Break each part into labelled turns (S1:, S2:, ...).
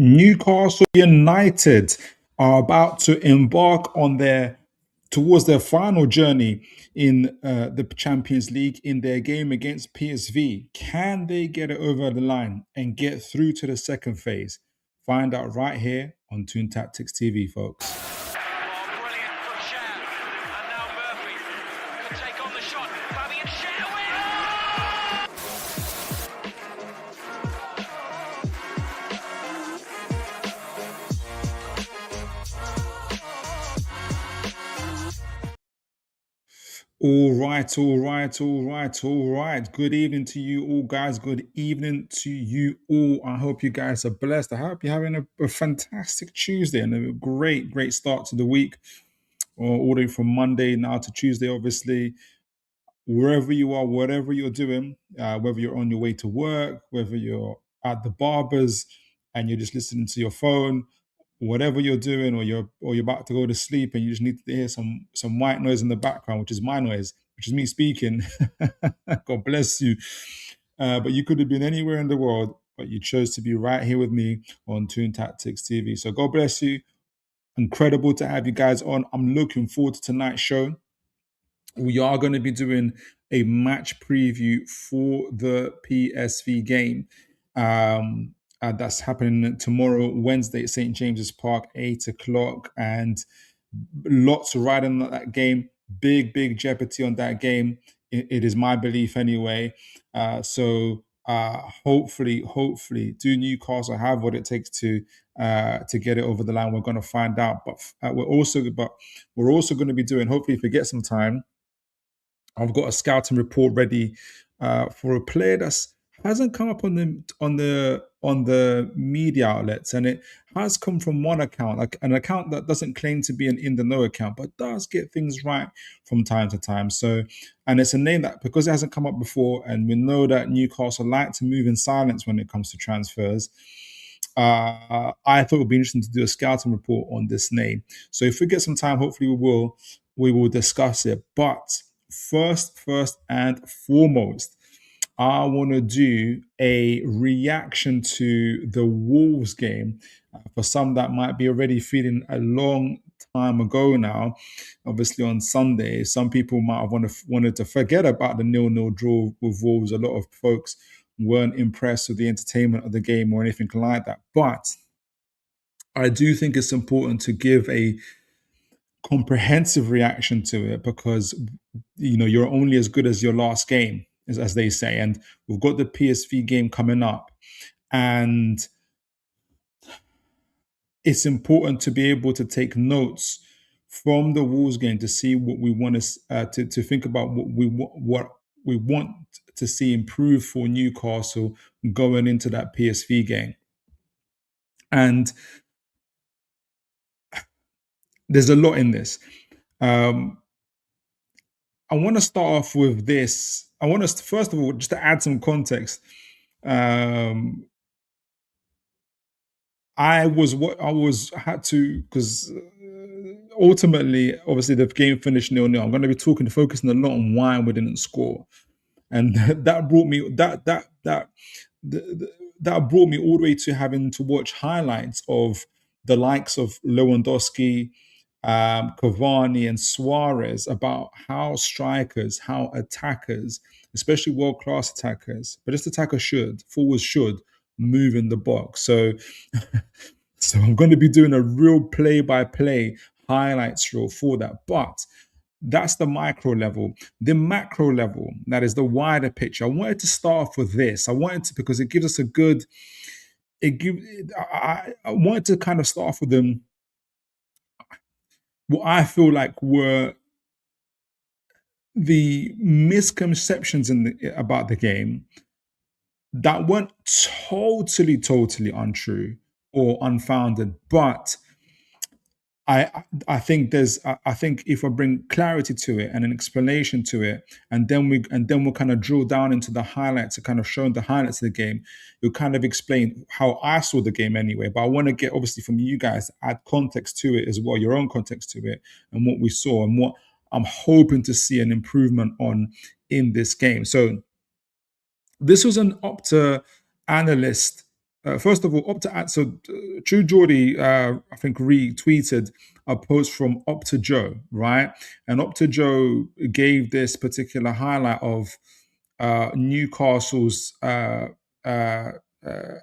S1: Newcastle United are about to embark on towards their final journey in the Champions League in their game against PSV. Can they get it over the line and get through to the second phase? Find out right here on Toon Tactics TV, folks.
S2: Oh, brilliant from Shea. And now Murphy could take on the shot. Fabian Shea wins!
S1: All right, all right, all right, all right. Good evening to you all, guys. Good evening to you all. I hope you guys are blessed. I hope you're having a fantastic Tuesday and a great, great start to the week. Or all the way from Monday now to Tuesday, obviously. Wherever you are, whatever you're doing, whether you're on your way to work, whether you're at the barbers and you're just listening to your phone, whatever you're doing, or you're about to go to sleep and you just need to hear some white noise in the background, which is my noise, which is me speaking. God bless you. But you could have been anywhere in the world, but you chose to be right here with me on Toon Tactics TV. So God bless you. Incredible to have you guys on. I'm looking forward to tonight's show. We are going to be doing a match preview for the PSV game. That's happening tomorrow, Wednesday at St. James's Park, 8 o'clock. And lots riding on that game. Big, big jeopardy on that game. It is my belief anyway. So hopefully, do Newcastle have what it takes to get it over the line? We're going to find out. But we're also going to be doing. Hopefully, if we get some time, I've got a scouting report ready for a player that's hasn't come up on the media outlets, and it has come from one account, like an account that doesn't claim to be an in the know account, but does get things right from time to time. So, and it's a name that, because it hasn't come up before, and we know that Newcastle like to move in silence when it comes to transfers. I thought it would be interesting to do a scouting report on this name. So if we get some time, hopefully we will discuss it. But first and foremost, I want to do a reaction to the Wolves game for some that might be already feeling a long time ago now. Obviously, on Sunday, some people might have wanted to forget about the 0-0 draw with Wolves. A lot of folks weren't impressed with the entertainment of the game or anything like that. But I do think it's important to give a comprehensive reaction to it, because you're only as good as your last game, as they say. And we've got the PSV game coming up, and it's important to be able to take notes from the Wolves game to see what we want to think about, what we want to see improve for Newcastle going into that PSV game. And there's a lot in this. I want to start off with this. I want us to, first of all, just to add some context. Because ultimately, obviously, the game finished 0-0. I'm going to be focusing a lot on why we didn't score, and that brought me that brought me all the way to having to watch highlights of the likes of Lewandowski, Cavani, and Suarez about how strikers, how attackers, especially world-class attackers, but just forwards should move in the box. So, so I'm going to be doing a real play-by-play highlights reel for that. But that's the micro level. The macro level, that is the wider picture. I wanted to start off with this. Because it gives us a good. I wanted to kind of start off with them. What I feel like were the misconceptions about the game that weren't totally untrue or unfounded, but I think if I bring clarity to it and an explanation to it, and then we'll kind of drill down into the highlights, to kind of showing the highlights of the game, it'll kind of explain how I saw the game anyway. But I want to get, obviously, from you guys, add context to it as well, your own context to it, and what we saw and what I'm hoping to see an improvement on in this game. So this was an Opta analyst first of all, True Geordie, I think retweeted a post from Opta Joe, right? And Opta Joe gave this particular highlight of Newcastle's uh,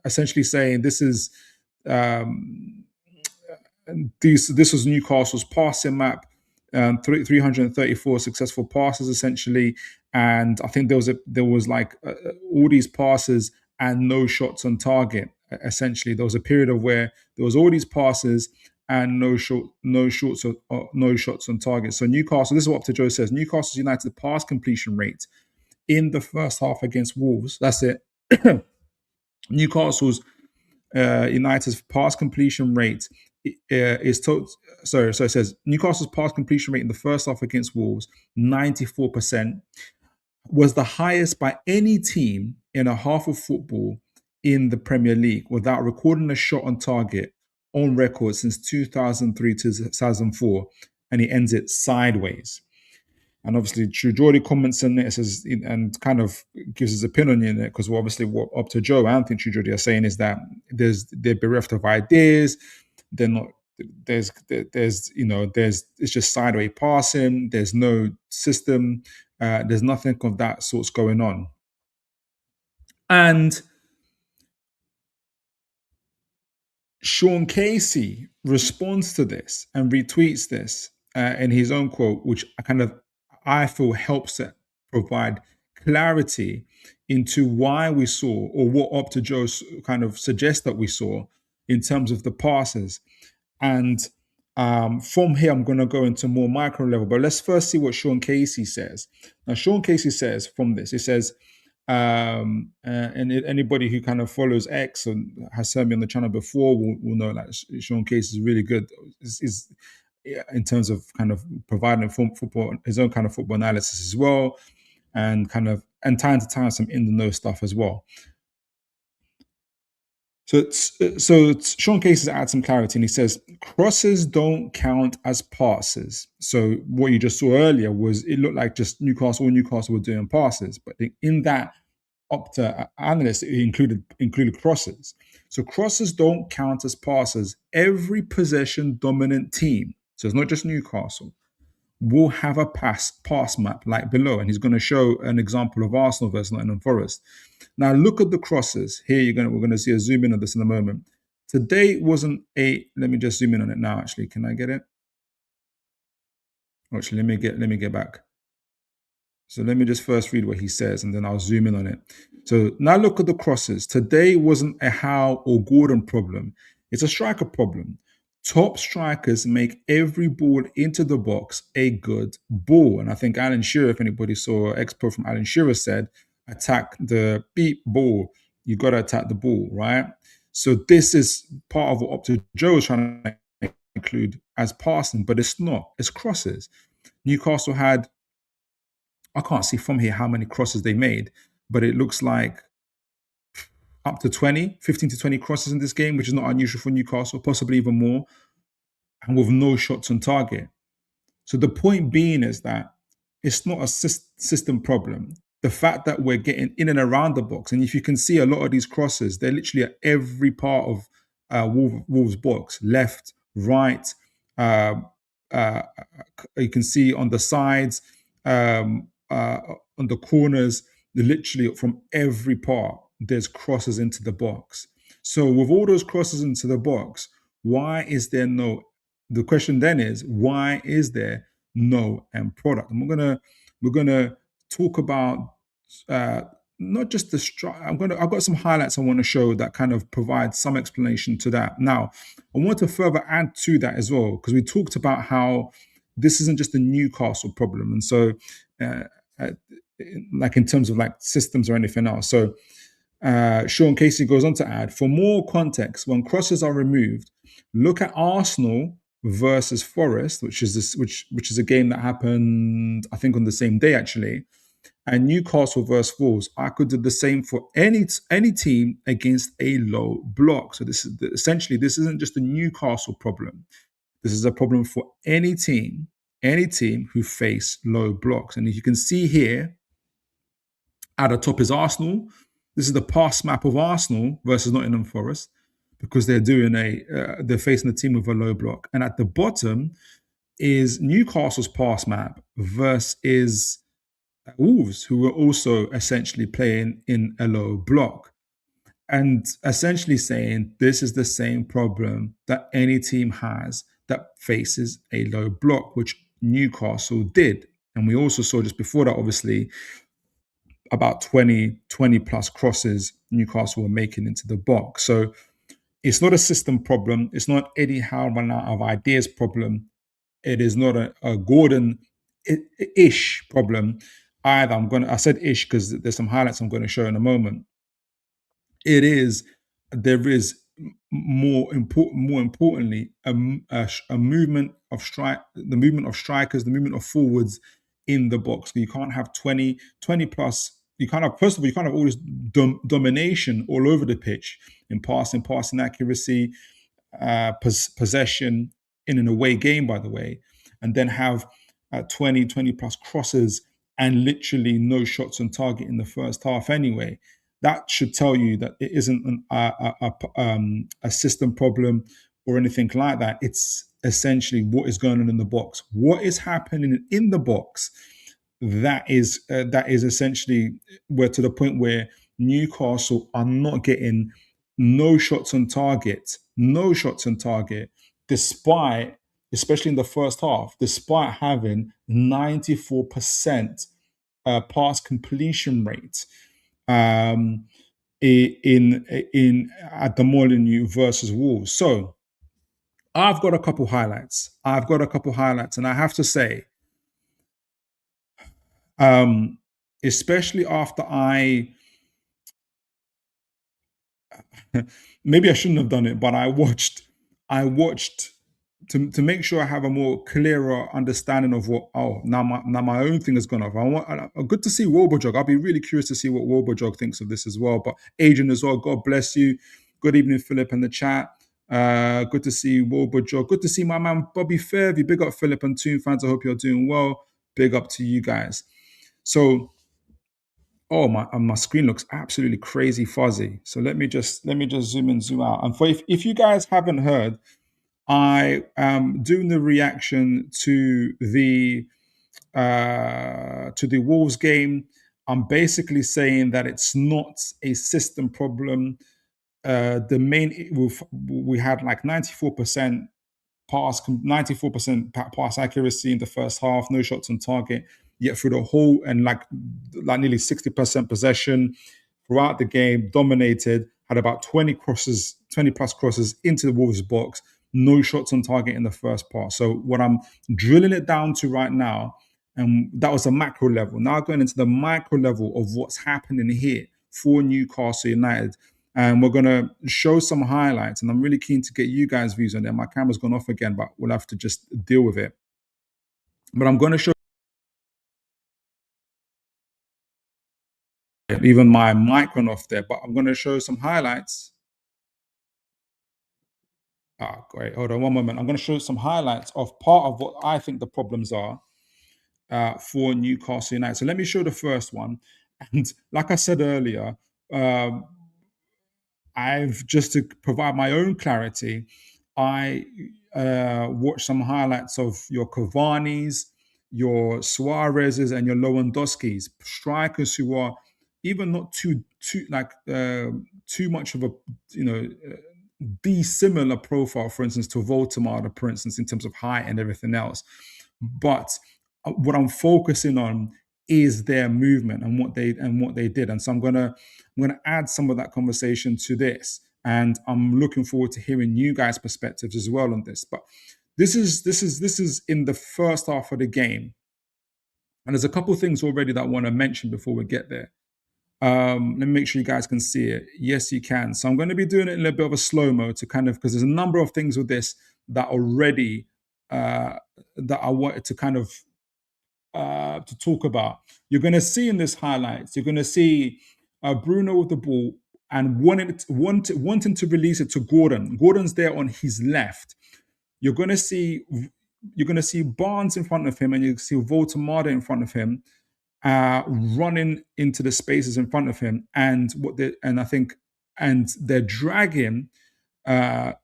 S1: essentially saying this is um, this was Newcastle's passing map, 334 successful passes essentially, and I think there was like all these passes and no shots on target. Essentially, there was a period of where there was all these passes and no shots on target. So Newcastle, this is what Joe says: Newcastle United pass completion rate in the first half against Wolves. That's it. Newcastle's United's pass completion rate is total. Sorry, so it says Newcastle's pass completion rate in the first half against Wolves, 94%, was the highest by any team in a half of football in the Premier League without recording a shot on target on record since 2003 to 2004, and he ends it sideways. And obviously, True Geordie comments on it says, and kind of gives his opinion in it, because obviously, what up to Joe, I think True Geordie are saying is that they're bereft of ideas. They're not. There's it's just sideways passing. There's no system. There's nothing of that sorts going on. And Sean Casey responds to this and retweets this in his own quote, which I feel helps to provide clarity into why we saw, or what Opta Joe kind of suggests that we saw in terms of the passes. And from here, I'm going to go into more micro level. But let's first see what Sean Casey says. Now, Sean Casey says from this, he says, anybody who kind of follows X and has heard me on the channel before will know that Sean Casey is really good in terms of kind of providing football, his own kind of football analysis as well, and time to time some in the know stuff as well. So Sean Casey adds some clarity, and he says crosses don't count as passes. So what you just saw earlier was it looked like just Newcastle were doing passes, but in that Opta analyst it included crosses. So crosses don't count as passes. Every possession dominant team, so it's not just Newcastle, will have a pass map like below, and he's going to show an example of Arsenal versus Nottingham Forest. Now look at the crosses here. We're going to see a zoom in on this in a moment. Today wasn't a. Let me just zoom in on it now. Actually, can I get it? Actually, let me get back. So let me just first read what he says, and then I'll zoom in on it. So now look at the crosses. Today wasn't a Howe or Gordon problem. It's a striker problem. Top strikers make every ball into the box a good ball. And I think Alan Shearer, if anybody saw expo from Alan Shearer, said, attack the beat ball. You got to attack the ball, right? So this is part of what Opta Joe is trying to include as passing, but it's not. It's crosses. Newcastle had, I can't see from here how many crosses they made, but it looks like up to 15 to 20 crosses in this game, which is not unusual for Newcastle, possibly even more, and with no shots on target. So the point being is that it's not a system problem. The fact that we're getting in and around the box, and if you can see a lot of these crosses, they're literally at every part of Wolves' box, left, right. You can see on the sides, on the corners, literally from every part, there's crosses into the box. So with all those crosses into the box, why is there no? The question then is, why is there no end product? And we're gonna talk about not just the I've got some highlights I want to show that kind of provide some explanation to that. Now, I want to further add to that as well, because we talked about how this isn't just a Newcastle problem, and so like in terms of like systems or anything else. So Sean Casey goes on to add, for more context, when crosses are removed, look at Arsenal versus Forest, which is a game that happened, I think, on the same day actually, and Newcastle versus Wolves. I could do the same for any team against a low block. So this isn't just a Newcastle problem. This is a problem for any team who face low blocks. And if you can see here, at the top is Arsenal, This is the pass map of Arsenal versus Nottingham Forest because they're facing a team with a low block, and at the bottom is Newcastle's pass map versus Wolves, who were also essentially playing in a low block and essentially saying this is the same problem that any team has that faces a low block, which Newcastle did. And we also saw just before that, obviously, about 20 plus crosses Newcastle were making into the box. So it's not a system problem. It's not Eddie Howe run out of ideas problem. It is not a Gordon ish problem either. I said ish because there's some highlights I'm going to show in a moment. It is there is more importantly a movement of the movement of strikers, the movement of forwards in the box. You can't have 20 plus. You can't have, first of all, you can't have all this domination all over the pitch in passing accuracy, possession in an away game, by the way, and then have 20 plus crosses and literally no shots on target in the first half anyway. That should tell you that it isn't a system problem or anything like that. It's essentially what is going on in the box. What is happening in the box? That is essentially where to the point where Newcastle are not getting no shots on target, despite, especially in the first half, despite having 94% pass completion rate in at the Molineux versus Wolves. So I've got a couple highlights. And I have to say, especially after maybe I shouldn't have done it, but I watched to make sure I have a more clearer understanding of what. Oh, now my own thing has gone off. Good to see Wobojog. I'll be really curious to see what Wobojog thinks of this as well. But Adrian as well. God bless you. Good evening, Philip, in the chat. Good to see Wobojog. Good to see my man Bobby Fairview. Big up Philip and Toon fans. I hope you're doing well. Big up to you guys. So, oh my screen looks absolutely crazy fuzzy. So let me just zoom in, zoom out. And for if you guys haven't heard, I am doing the reaction to the Wolves game. I'm basically saying that it's not a system problem. We had like 94% pass accuracy in the first half, no shots on target. Yet through the whole and like nearly 60% possession throughout the game, dominated, had about 20 plus crosses into the Wolves box, no shots on target in the first part. So what I'm drilling it down to right now, and that was a macro level. Now going into the micro level of what's happening here for Newcastle United. And we're going to show some highlights. And I'm really keen to get you guys' views on it. My camera's gone off again, but we'll have to just deal with it. But I'm going to show even my mic went off there, but I'm going to show some highlights. Great. Hold on one moment. I'm going to show some highlights of part of what I think the problems are for Newcastle United. So let me show the first one. And like I said earlier, I've just to provide my own clarity, I watched some highlights of your Cavani's, your Suarez's, and your Lewandowski's, strikers who are even not too much of a dissimilar profile, for instance, to Voldemort, for instance, in terms of height and everything else. But what I'm focusing on is their movement and what they did. And so I'm gonna add some of that conversation to this. And I'm looking forward to hearing you guys' perspectives as well on this. But this is in the first half of the game. And there's a couple of things already that I want to mention before we get there. Let me make sure you guys can see it. Yes, you can. So I'm going to be doing it in a bit of a slow-mo to kind of, because there's a number of things with this that already that I wanted to kind of to talk about. You're going to see in this highlights, you're going to see Bruno with the ball and wanting to release it to Gordon. Gordon's there on his left. You're going to see Barnes in front of him, and you see Voldemort in front of him. running into the spaces in front of him, and they're dragging they're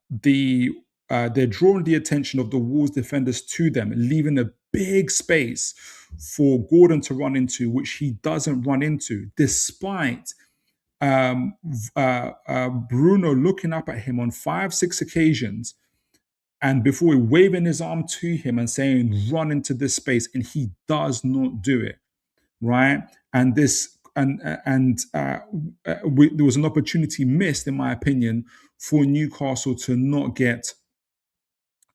S1: drawing the attention of the Wolves defenders to them, leaving a big space for Gordon to run into, which he doesn't run into, despite Bruno looking up at him on 5, 6 occasions, and before waving his arm to him and saying, "Run into this space," and he does not do it. Right, and this there was an opportunity missed, in my opinion, for Newcastle to not get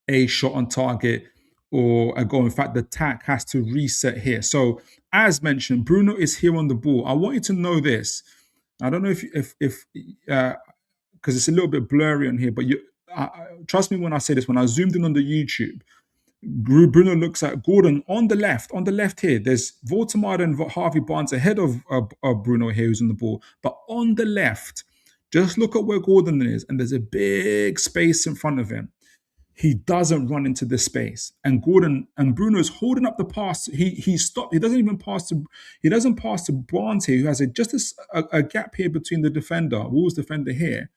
S1: a shot on target or a goal. In fact, the attack has to reset here. So, as mentioned, Bruno is here on the ball. I want you to know this. I don't know if because it's a little bit blurry on here, but trust me when I say this. When I zoomed in on the YouTube, Bruno looks at Gordon on the left. On the left here, there's Voldemar and Harvey Barnes ahead of Bruno here, who's on the ball. But on the left, just look at where Gordon is, and there's a big space in front of him. He doesn't run into this space, and Bruno's holding up the pass. He stopped. He doesn't even pass to. He doesn't pass to Barnes here, who has a gap here between the defender, Wolves defender here,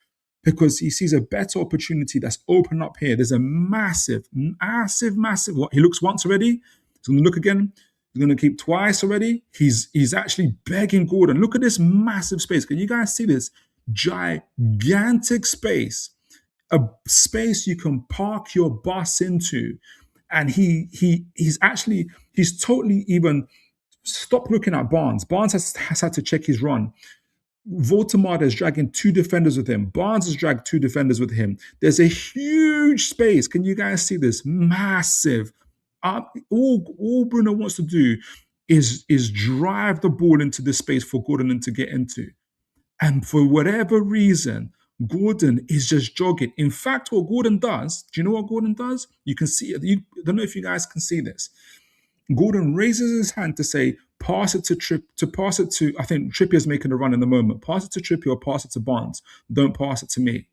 S1: because he sees a better opportunity that's open up here. There's a massive. What, he looks once already. He's going to look again. He's going to keep twice already. He's actually begging Gordon. Look at this massive space. Can you guys see this gigantic space? A space you can park your bus into, and he's totally even stopped looking at Barnes. Barnes has had to check his run. Voldemar is dragging 2 defenders with him. Barnes has dragged 2 defenders with him. There's a huge space. Can you guys see this? Massive. All Bruno wants to do is drive the ball into this space for Gordon to get into. And for whatever reason, Gordon is just jogging. In fact, what Gordon does, do you know what Gordon does? You can see it. I don't know if you guys can see this. Gordon raises his hand to say, pass it to I think Trippier's making a run in the moment. Pass it to Trippier or pass it to Barnes. Don't pass it to me.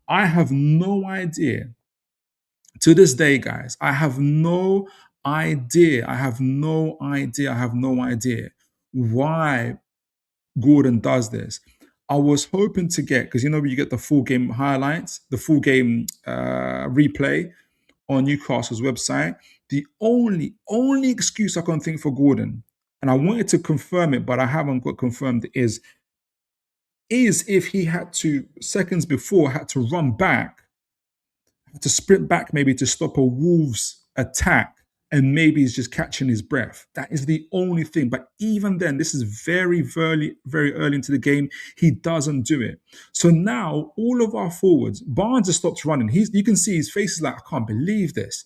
S1: I have no idea. To this day, guys, I have no idea why Gordon does this. I was hoping to get, because you get the full game highlights, the full game replay on Newcastle's website. The only excuse I can think for Gordon, and I wanted to confirm it, but I haven't got confirmed, is if he had to, seconds before, had to run back, to sprint back maybe to stop a Wolves attack, and maybe he's just catching his breath. That is the only thing. But even then, this is very early into the game. He doesn't do it. So now all of our forwards, Barnes has stopped running. You can see his face is like, I can't believe this.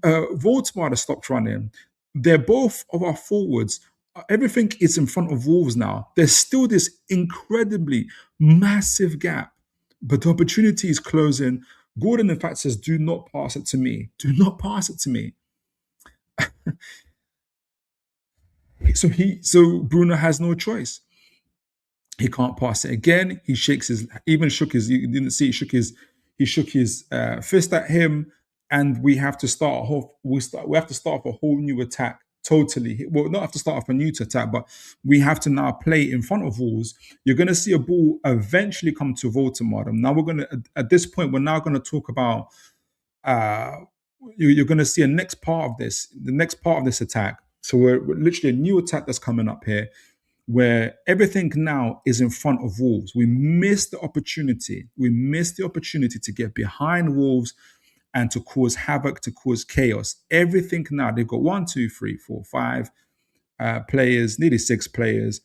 S1: Voldemar has stopped running. They're both of our forwards. Everything is in front of Wolves now. There's still this incredibly massive gap, but the opportunity is closing. Gordon, in fact, says, do not pass it to me. Do not pass it to me. So Bruno has no choice. He can't pass it again. He shook his. You didn't see. He shook his fist at him, and we have to start we have to start off a whole new attack. Totally. Well, not have to start off a new attack, but we have to now play in front of Wolves. You're going to see a ball eventually come to Voldemar. Now at this point, we're now going to talk about. You're going to see the next part of this attack. So we're literally a new attack that's coming up here, where everything now is in front of Wolves. We missed the opportunity. To get behind Wolves and to cause havoc, to cause chaos. Everything now, they've got 1, 2, 3, 4, 5 players, nearly 6 players.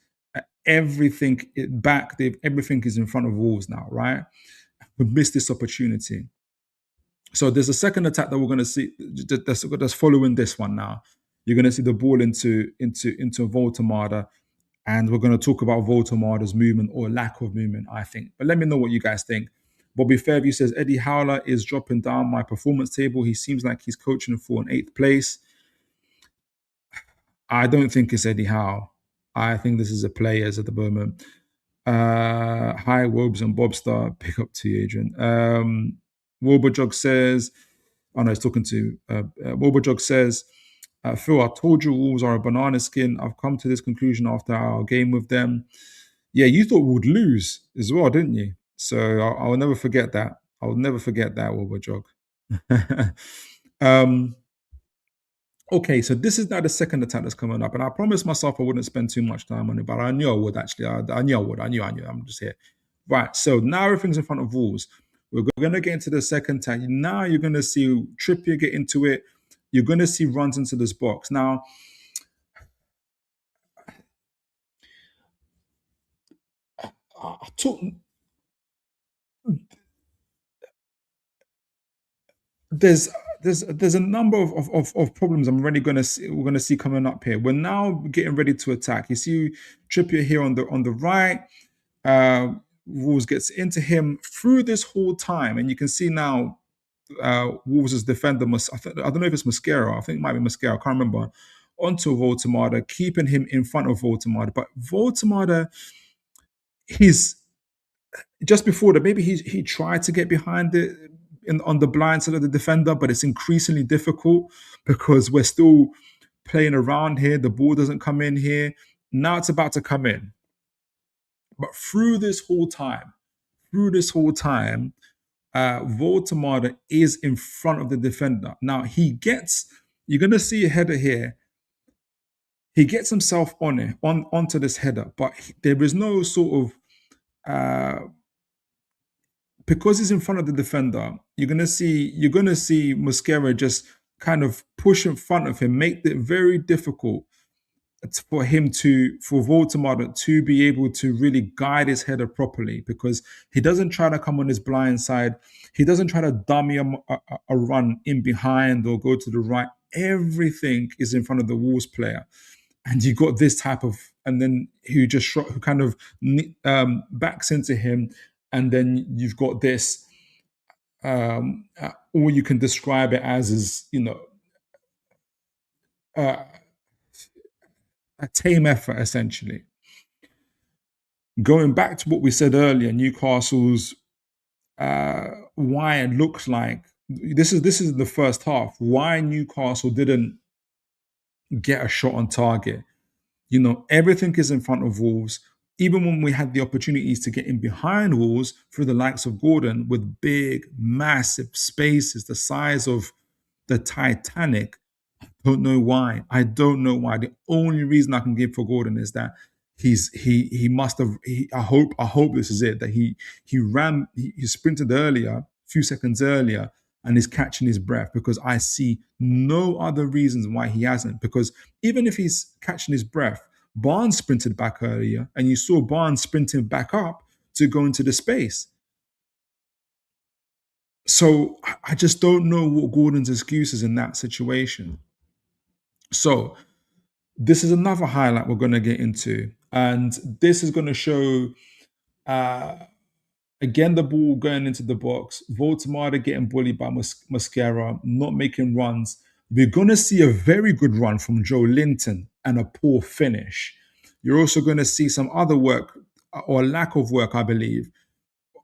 S1: Everything is in front of Wolves now, right? We missed this opportunity. So there's a second attack that we're going to see that's following this one now. You're going to see the ball into Voldemar, and we're going to talk about Voldemar's movement or lack of movement, I think. But let me know what you guys think. Bobby Fairview says, Eddie Howler is dropping down my performance table. He seems like he's coaching for an 8th place. I don't think it's Eddie Howe. I think this is a players at the moment. Hi, Wobes and Bobstar. Pick up to you, Adrian. Wilburjog says, he's talking to Wilburjog says, Phil, I told you Wolves are a banana skin. I've come to this conclusion after our game with them. Yeah, you thought we would lose as well, didn't you? So I'll never forget that. I'll never forget that, Jog. um, okay, so this is now the second attack that's coming up, and I promised myself I wouldn't spend too much time on it, but I knew I would actually. I knew I would. I knew. I'm just here. Right. So now everything's in front of Wolves. We're going to get into the second attack. Now you're going to see Trippier get into it. You're going to see runs into this box. Now, I took there's there's a number of problems I'm already gonna see we're gonna see coming up here. We're now getting ready to attack. You see Trippier here on the right. Wolves gets into him through this whole time, and you can see now Wolves' defender I don't know if it's Mosquera. I think it might be Mosquera. I can't remember. Onto Voltemada, keeping him in front of Voltemada. But Voltemada, he's just before that, maybe he tried to get behind it on the blind side of the defender, but it's increasingly difficult because we're still playing around here. The ball doesn't come in here. Now it's about to come in. But through this whole time, Voltemada is in front of the defender. Now you're going to see a header here. He gets himself onto this header, but there is no sort of because he's in front of the defender, you're gonna see Mosquera just kind of push in front of him, make it very difficult for Voltemada to be able to really guide his header properly because he doesn't try to come on his blind side. He doesn't try to dummy a run in behind or go to the right. Everything is in front of the Wolves player, and you got this type of, and then who kind of backs into him, and then you've got this. All you can describe it as is uh, a tame effort essentially. Going back to what we said earlier, Newcastle's why it looks like this is the first half. Why Newcastle didn't get a shot on target. Everything is in front of Wolves. Even when we had the opportunities to get in behind Wolves through the likes of Gordon with big, massive spaces the size of the Titanic, don't know why. I don't know why. The only reason I can give for Gordon is that he must have. I hope this is it. That he sprinted earlier, a few seconds earlier, and is catching his breath because I see no other reasons why he hasn't. Because even if he's catching his breath, Barnes sprinted back earlier, and you saw Barnes sprinting back up to go into the space. So I just don't know what Gordon's excuse is in that situation. So this is another highlight we're going to get into, and this is going to show uh, again the ball going into the box, Voltemada getting bullied by Mosquera, not making runs. We're going to see a very good run from Joe Linton and a poor finish. You're also going to see some other work or lack of work, I believe,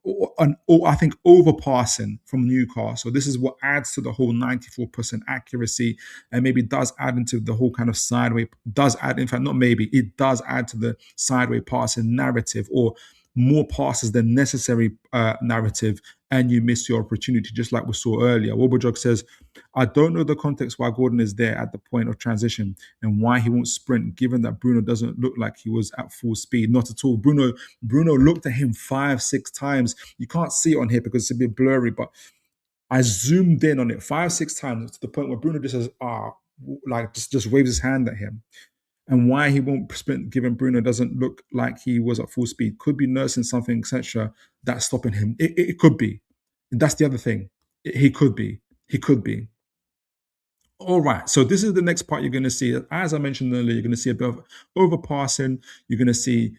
S1: or I think overpassing from Newcastle. This is what adds to the whole 94% accuracy and maybe does add into the whole kind of sideways, does add, in fact, not maybe, it does add to the sideways passing narrative or more passes than necessary narrative, and you miss your opportunity, just like we saw earlier. Wobojog says, I don't know the context why Gordon is there at the point of transition and why he won't sprint, given that Bruno doesn't look like he was at full speed. Not at all. Bruno looked at him 5-6 times. You can't see it on here because it's a bit blurry, but I zoomed in on it 5-6 times to the point where Bruno just says, like just waves his hand at him. And why he won't sprint, given Bruno doesn't look like he was at full speed. Could be nursing something, etc. That's stopping him. It could be. That's the other thing. He could be. He could be. All right. So this is the next part you're going to see. As I mentioned earlier, you're going to see a bit of overpassing. You're going to see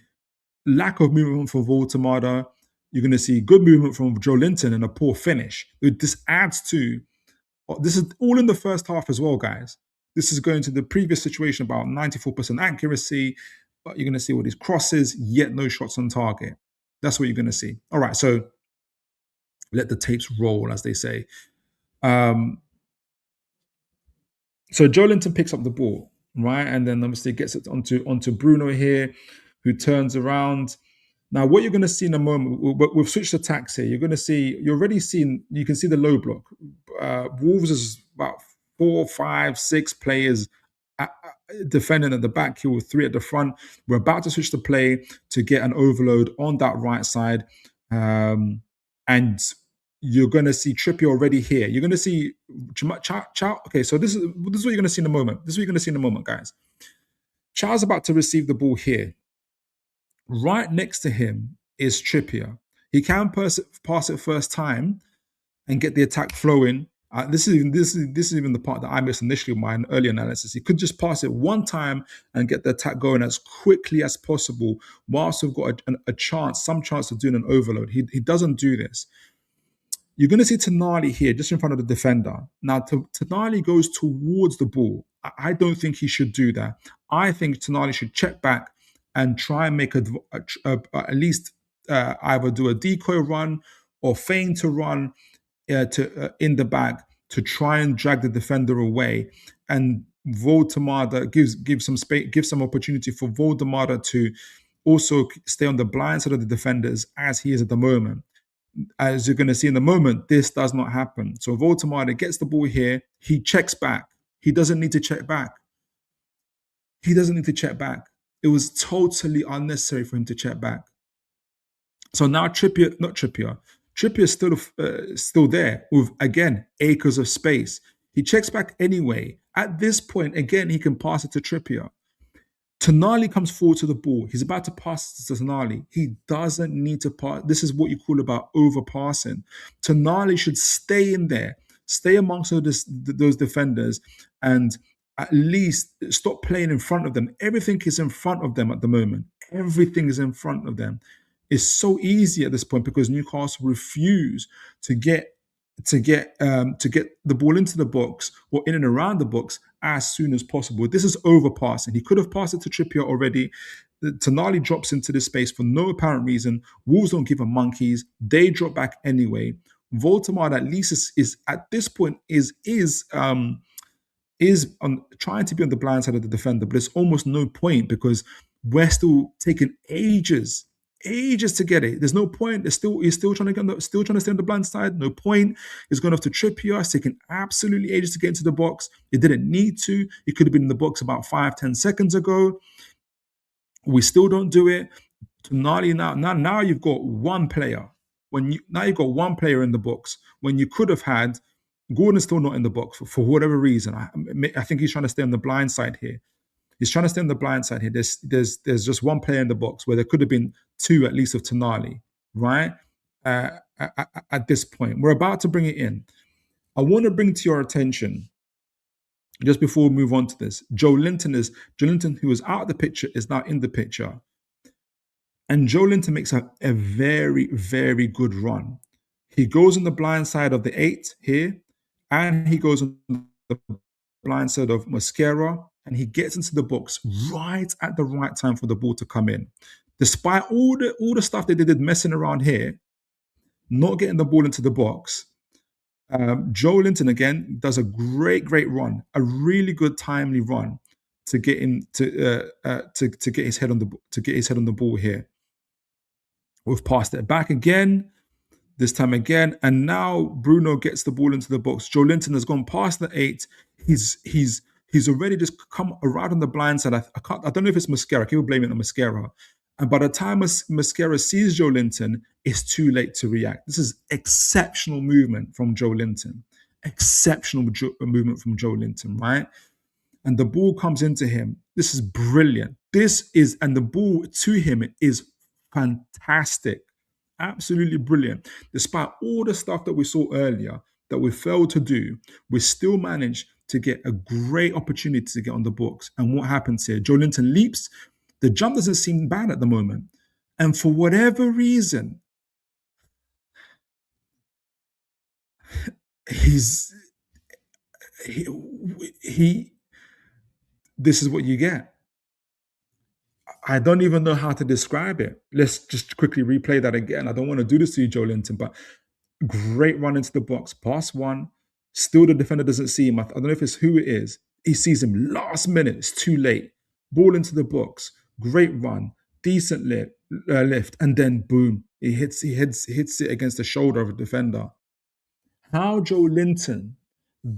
S1: lack of movement for Voltemada. You're going to see good movement from Joe Linton and a poor finish. This adds to. This is all in the first half as well, guys. This is going to the previous situation about 94% accuracy. But you're going to see all these crosses, yet no shots on target. That's what you're going to see. All right, so let the tapes roll, as they say. Um, So Joe Linton picks up the ball, right? And then obviously gets it onto Bruno here, who turns around. Now, what you're going to see in a moment, we've switched attacks here. You're going to see, you're already seeing, you can see the low block. Wolves is about 4, 5, 6 players defending at the back here with 3 at the front. We're about to switch the play to get an overload on that right side. And you're going to see Trippier already here. You're going to see Chow. Okay, so this is what you're going to see in a moment. This is what you're going to see in a moment, guys. Chow's about to receive the ball here. Right next to him is Trippier. He can pass it first time and get the attack flowing. This is even the part that I missed initially with my early analysis. He could just pass it one time and get the attack going as quickly as possible, whilst we've got some chance of doing an overload. He doesn't do this. You're going to see Tonali here, just in front of the defender. Now, Tonali goes towards the ball. I don't think he should do that. I think Tonali should check back and try and make at least either do a decoy run or feign to run in the back to try and drag the defender away. And Voldemar gives some space, gives some opportunity for Voldemar to also stay on the blind side of the defenders as he is at the moment. As you're going to see in the moment, this does not happen. So Voldemar gets the ball here. He checks back. He doesn't need to check back. He doesn't need to check back. It was totally unnecessary for him to check back. So now Trippier's still there with, again, acres of space. He checks back anyway. At this point, again, he can pass it to Trippier. Tonali comes forward to the ball. He's about to pass to Tonali. He doesn't need to pass. This is what you call about overpassing. Tonali should stay in there, stay amongst those defenders, and at least stop playing in front of them. Everything is in front of them at the moment. Everything is in front of them. It's so easy at this point because Newcastle refuse to get the ball into the box or in and around the box as soon as possible. This is overpassing. He could have passed it to Trippier already. Tonali drops into this space for no apparent reason. Wolves don't give a monkeys. They drop back anyway. Voldemar at least is at this point is trying to be on the blind side of the defender, but it's almost no point because we're still taking ages to get it. There's no point. He's still trying to stay on the blind side. No point. He's gone off to Trippier. It's taken absolutely ages to get into the box. It didn't need to. It could have been in the box about 5-10 seconds ago. We still don't do it. Tonali now you've got one player. Now you've got one player in the box when you could have had Gordon's still not in the box for whatever reason. I think he's trying to stay on the blind side here. He's trying to stay on the blind side here. There's just one player in the box where there could have been 2 at least of Tonali, right? At this point, we're about to bring it in. I want to bring to your attention, just before we move on to this, Joe Linton, who was out of the picture, is now in the picture. And Joe Linton makes a very, very good run. He goes on the blind side of the 8 here, and he goes on the blind side of Mascara, and he gets into the box right at the right time for the ball to come in. Despite all the stuff that they did messing around here, not getting the ball into the box, Joe Linton again does a great run, a really good timely run to get in to get his head on the ball here. We've passed it back again. This time again, and now Bruno gets the ball into the box. Joe Linton has gone past the 8. He's already just come around on the blind side. I don't know if it's Mascara. People blame it on Mascara. And by the time Mascara sees Joe Linton, it's too late to react. This is exceptional movement from Joe Linton. Exceptional movement from Joe Linton, right? And the ball comes into him. This is brilliant. And the ball to him is fantastic. Absolutely brilliant. Despite all the stuff that we saw earlier that we failed to do, we still managed to get a great opportunity to get on the box. And what happens here? Joe Linton leaps. The jump doesn't seem bad at the moment. And for whatever reason, this is what you get. I don't even know how to describe it. Let's just quickly replay that again. I don't want to do this to you, Joe Linton, but great run into the box. Pass one. Still the defender doesn't see him. I don't know if it's who it is. He sees him last minute. It's too late. Ball into the box. Great run. Decent lift. And then boom. He hits it against the shoulder of a defender. How Joe Linton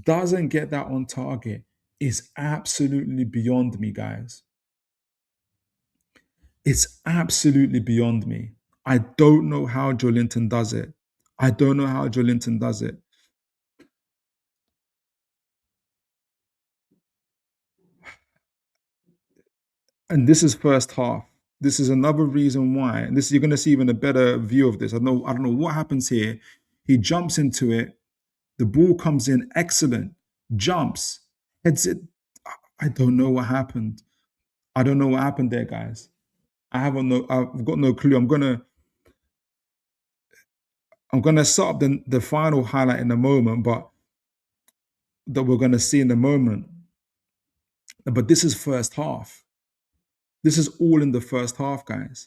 S1: doesn't get that on target is absolutely beyond me, guys. It's absolutely beyond me. I don't know how Joe Linton does it. I don't know how Joe Linton does it. And this is first half. This is another reason why. And this you're going to see even a better view of this. I don't know what happens here. He jumps into it. The ball comes in, excellent. Jumps, heads it. I don't know what happened. I don't know what happened there, guys. I've got no clue. I'm gonna set up the final highlight in a moment, but that we're gonna see in a moment. But this is first half. This is all in the first half, guys.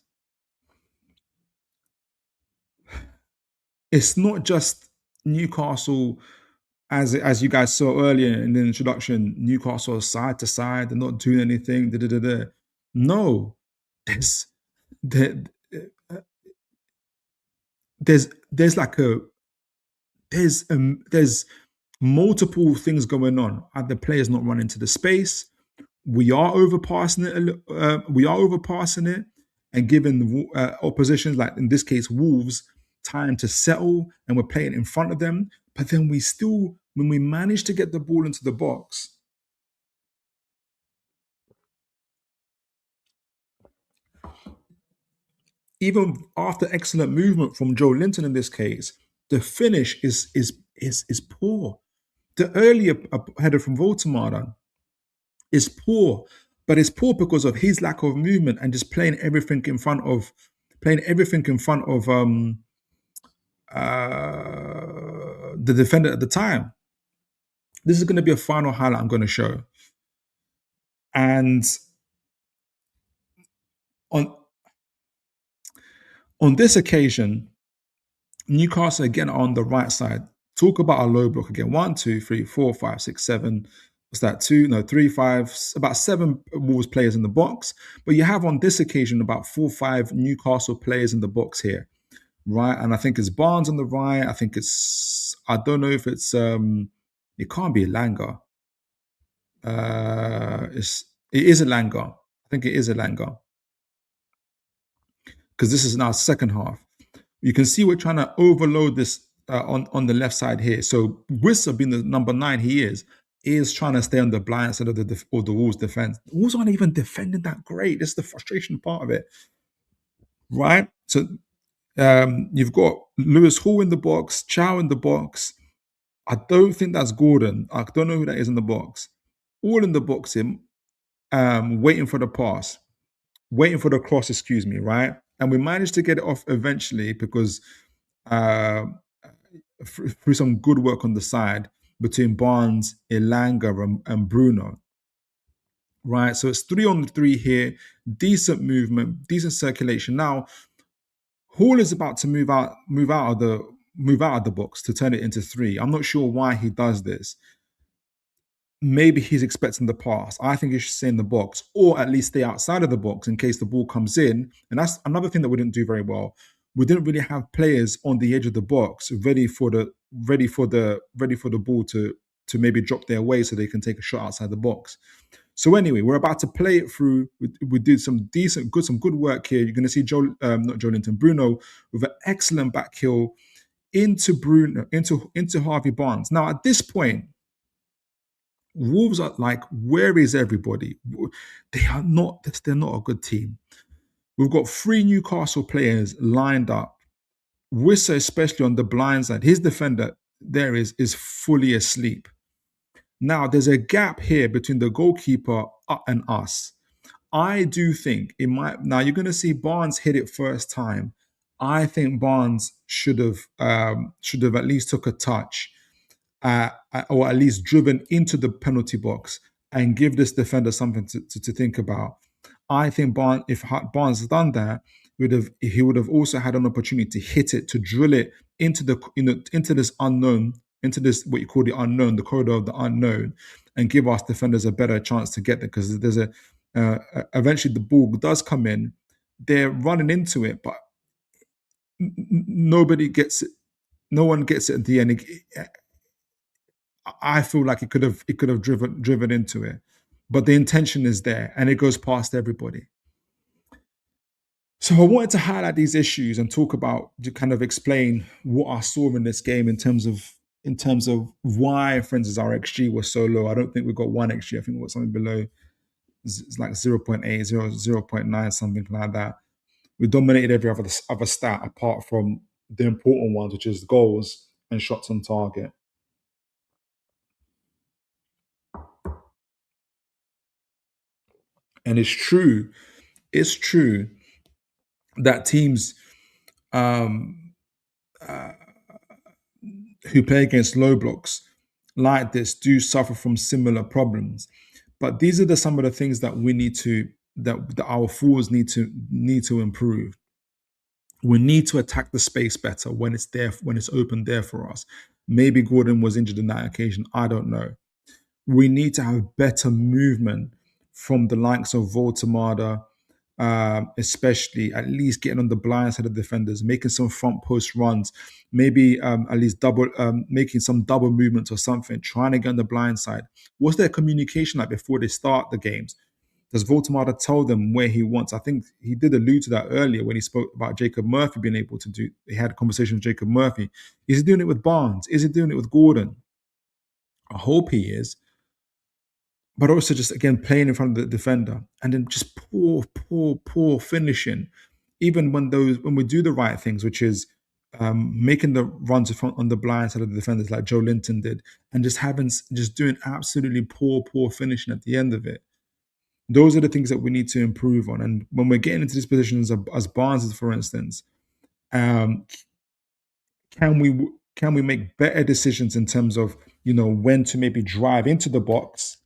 S1: It's not just Newcastle, as you guys saw earlier in the introduction. Newcastle side to side, they're not doing anything. Da, da, da, da. No, there's there, there's like a there's multiple things going on. The players not running to the space. We are overpassing it. We are overpassing it and giving oppositions, like in this case Wolves, time to settle, and we're playing in front of them. But then we still, when we manage to get the ball into the box, even after excellent movement from Joe Linton in this case, the finish is poor. The earlier header from Votemada is poor, but it's poor because of his lack of movement and just playing everything in front of the defender at the time. This is going to be a final highlight I'm going to show, and on on this occasion, Newcastle again on the right side. Talk about a low block again. 1, 2, 3, 4, 5, 6, 7. What's that? 2, no, 3, 5, about 7 Wolves players in the box. But you have on this occasion about 4, 5 Newcastle players in the box here, right? And I think it's Barnes on the right. I think I don't know if it's it can't be Langer. It is a Langer. I think it is a Langer because this is now second half. You can see we're trying to overload this on the left side here. So Wissa, being the number 9 he is trying to stay on the blind side of the Wolves defense. The Wolves aren't even defending that great. This is the frustration part of it, right? So you've got Lewis Hall in the box, Chow in the box. I don't think that's Gordon. I don't know who that is in the box. All in the box, him waiting for the pass, waiting for the cross. Excuse me, right? And we managed to get it off eventually because through some good work on the side between Barnes, Elanga, and Bruno. Right, so it's 3-on-3 here. Decent movement, decent circulation. Now, Hall is about to move out of the box to turn it into 3. I'm not sure why he does this. Maybe he's expecting the pass. I think he should stay in the box, or at least stay outside of the box in case the ball comes in. And that's another thing that we didn't do very well. We didn't really have players on the edge of the box ready for the ball to maybe drop their way so they can take a shot outside the box. So anyway, we're about to play it through. We did some good work here. You're going to see not Joe Linton, Bruno with an excellent back heel into Harvey Barnes. Now at this point, Wolves are like, where is everybody? They're not a good team. We've got 3 Newcastle players lined up. Wissa, especially on the blind side, his defender there is fully asleep. Now there's a gap here between the goalkeeper and us. I do think it might. Now you're going to see Barnes hit it first time. I think Barnes should have at least took a touch. Or at least driven into the penalty box and give this defender something to think about. I think if Barnes had done that, he would have also had an opportunity to hit it, to drill it into this unknown, into this what you call the unknown, the corridor of the unknown, and give us defenders a better chance to get there, because there's eventually the ball does come in, they're running into it, but nobody gets it. No one gets it at the end. I feel like it could have driven into it, but the intention is there and it goes past everybody. So I wanted to highlight these issues and talk about, to kind of explain what I saw in this game in terms of why, for instance, our XG was so low. I don't think we got one XG. I think we got something below. It's like 0.8, 0.9, something like that. We dominated every other stat apart from the important ones, which is goals and shots on target. And it's true that teams um, uh, who play against low blocks like this do suffer from similar problems. But these are some of the things that we need to that our forwards need to improve. We need to attack the space better when it's there, when it's open there for us. Maybe Gordon was injured in that occasion. I don't know. We need to have better movement from the likes of Voltemada, especially at least getting on the blind side of defenders, making some front post runs, maybe at least making some double movements or something, trying to get on the blind side. What's their communication like before they start the games? Does Voltemada tell them where he wants? I think he did allude to that earlier when he spoke about Jacob Murphy being able to do. He had a conversation with Jacob Murphy. Is he doing it with Barnes? Is he doing it with Gordon? I hope he is, but also just again playing in front of the defender, and then just poor finishing. Even when we do the right things, which is making the runs on the blind side of the defenders, like Joe Linton did, and just doing absolutely poor finishing at the end of it. Those are the things that we need to improve on. And when we're getting into these positions, as Barnes, for instance, um, can we make better decisions in terms of when to maybe drive into the box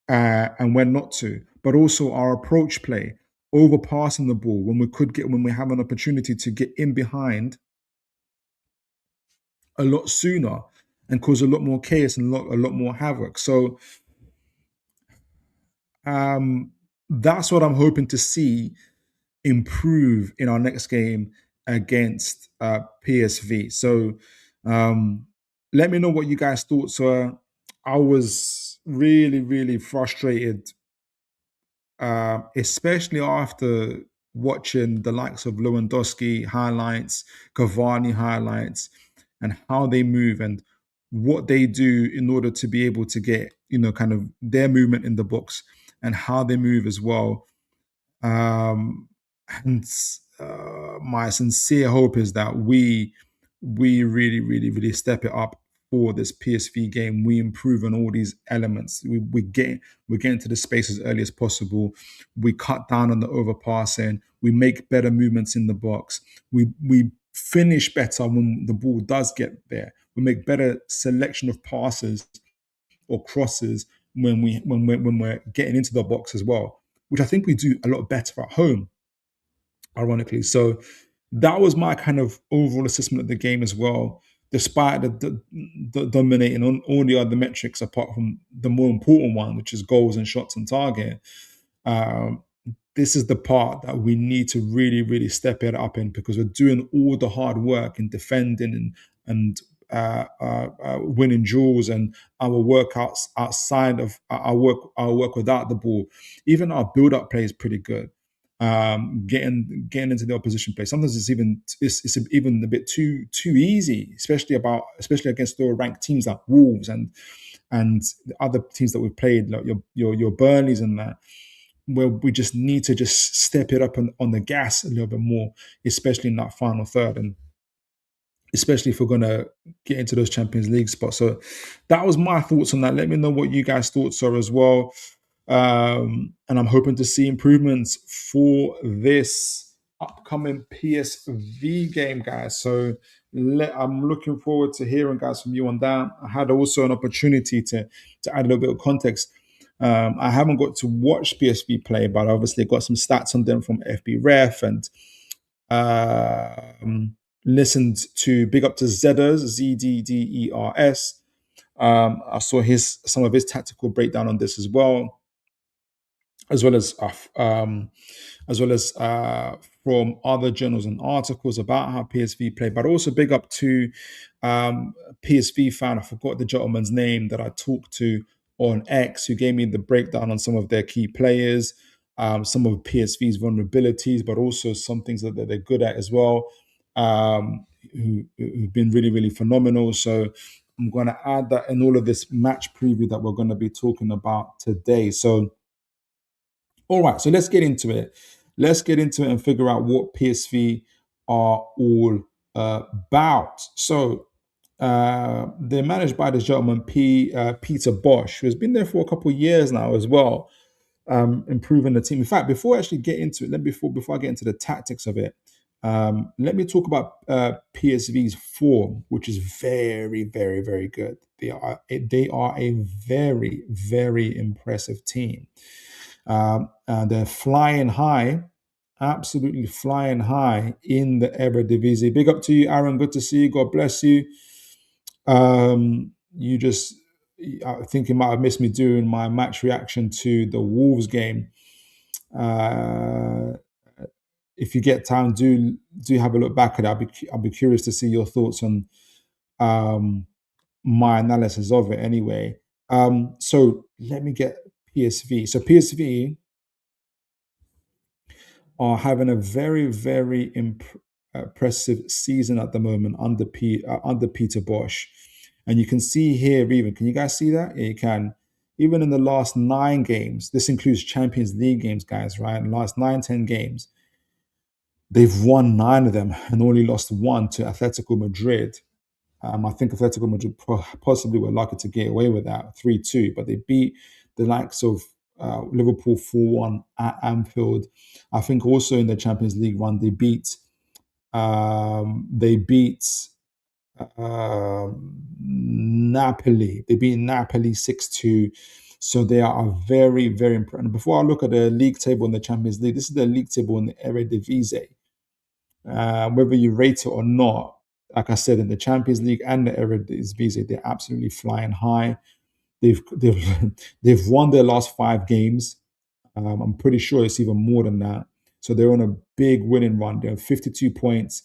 S1: and when not to, but also our approach play, overpassing the ball when we have an opportunity to get in behind a lot sooner and cause a lot more chaos and a lot more havoc. So that's what I'm hoping to see improve in our next game against PSV. So let me know what you guys thought. So I was really, really frustrated, especially after watching the likes of Lewandowski highlights, Cavani highlights, and how they move and what they do in order to be able to get, kind of their movement in the box and how they move as well. Um, and my sincere hope is that we really, really, really step it up for this PSV game. We improve on all these elements. We get into the space as early as possible. We cut down on the overpassing. We make better movements in the box. We finish better when the ball does get there. We make better selection of passes or crosses when we're getting into the box as well, which I think we do a lot better at home, ironically. So that was my kind of overall assessment of the game as well, despite the dominating on all the other metrics apart from the more important one, which is goals and shots on target. Um, this is the part that we need to really, really step it up in, because we're doing all the hard work in defending and winning duels, and our workouts outside of our work without the ball. Even our build-up play is pretty good. Getting into the opposition play. Sometimes it's even a bit too easy, especially against lower ranked teams like Wolves and the other teams that we've played, like your Burnleys and that, where we just need to just step it up on the gas a little bit more, especially in that final third, and especially if we're going to get into those Champions League spots. So that was my thoughts on that. Let me know what you guys' thoughts are as well. And I'm hoping to see improvements for this upcoming PSV game, guys. So I'm looking forward to hearing, guys, from you on that. I had also an opportunity to add a little bit of context. I haven't got to watch PSV play, but obviously got some stats on them from FB Ref, and listened to Big Up to Zedders, Zdders, I saw some of his tactical breakdown on this as well, as well as from other journals and articles about how PSV play. But also big up to PSV fan. I forgot the gentleman's name that I talked to on X, who gave me the breakdown on some of their key players, some of PSV's vulnerabilities, but also some things that they're good at as well, who've been really, really phenomenal. So I'm going to add that in all of this match preview that we're going to be talking about today. So all right, so let's get into it. Let's get into it and figure out what PSV are all about. So they're managed by this gentleman, Peter Bosch, who has been there for a couple of years now as well, improving the team. In fact, before I actually get into it, before I get into the tactics of it, let me talk about PSV's form, which is very, very, very good. They are a very, very impressive team. And they're flying high, absolutely flying high in the Eredivisie. Big up to you, Aaron. Good to see you. God bless you. You just, I think you might have missed me doing my match reaction to the Wolves game. If you get time, do have a look back at it. I'll be curious to see your thoughts on my analysis of it. Anyway, so let me get PSV. So PSV are having a very, very impressive season at the moment under Peter Bosch, and you can see here. Even can you guys see that? Yeah, you can. Even in the last 9 games, this includes Champions League games, guys. Right, in the last 9, 10 games, they've won 9 of them and only lost 1 to Atletico Madrid. I think Atletico Madrid possibly were lucky to get away with that 3-2, but they beat the likes of Liverpool 4-1 at Anfield. I think also in the Champions League run they beat Napoli. They beat Napoli 6-2. So they are very, very impressive. Before I look at the league table in the Champions League, this is the league table in the Eredivisie. Whether you rate it or not, like I said, in the Champions League and the Eredivisie, they're absolutely flying high. They've they've won their last 5 games. I'm pretty sure it's even more than that. So they're on a big winning run. They're 52 points.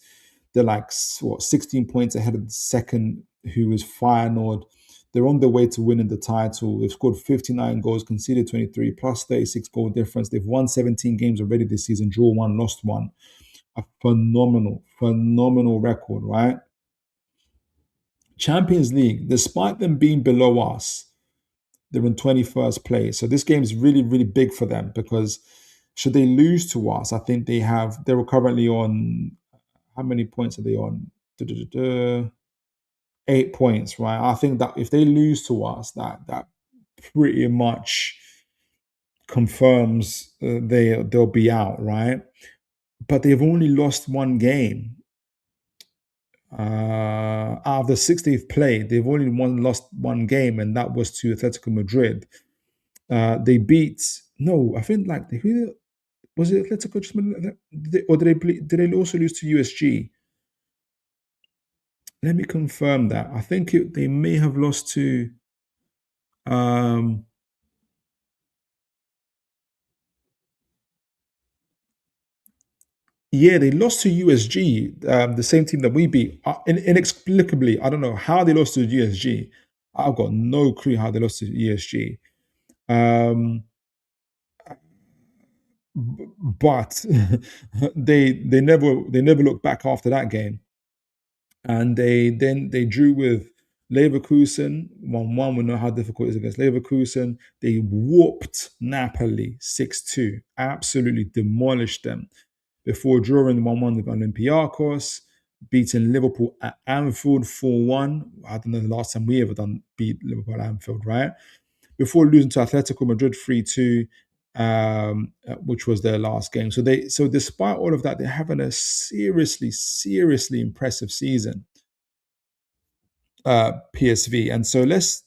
S1: They're like 16 points ahead of the second, who is Feyenoord. They're on their way to winning the title. They've scored 59 goals, conceded 23, plus 36 goal difference. They've won 17 games already this season, draw 1, lost 1. A phenomenal, phenomenal record, right? Champions League, despite them being below us, they're in 21st place. So this game is really, really big for them, because should they lose to us, I think they were currently on, how many points are they on? 8 points, right? I think that if they lose to us, that pretty much confirms they'll be out, right? But they've only lost 1 game. Out of the 6 they've played, they've only lost 1 game, and that was to Atletico Madrid. They beat, no, I think like who was it? Atletico, or did they also lose to USG? Let me confirm that. I think they may have lost to. Yeah, they lost to USG, the same team that we beat. Inexplicably, I don't know how they lost to USG. I've got no clue how they lost to USG. But they never looked back after that game, and they drew with Leverkusen 1-1. We know how difficult it is against Leverkusen. They whooped Napoli 6-2, absolutely demolished them, before drawing 1-1 with Olympiacos, beating Liverpool at Anfield 4-1. I don't know the last time we ever beat Liverpool at Anfield, right? Before losing to Atletico Madrid 3-2, which was their last game. So despite all of that, they're having a seriously, seriously impressive season, PSV. And so let's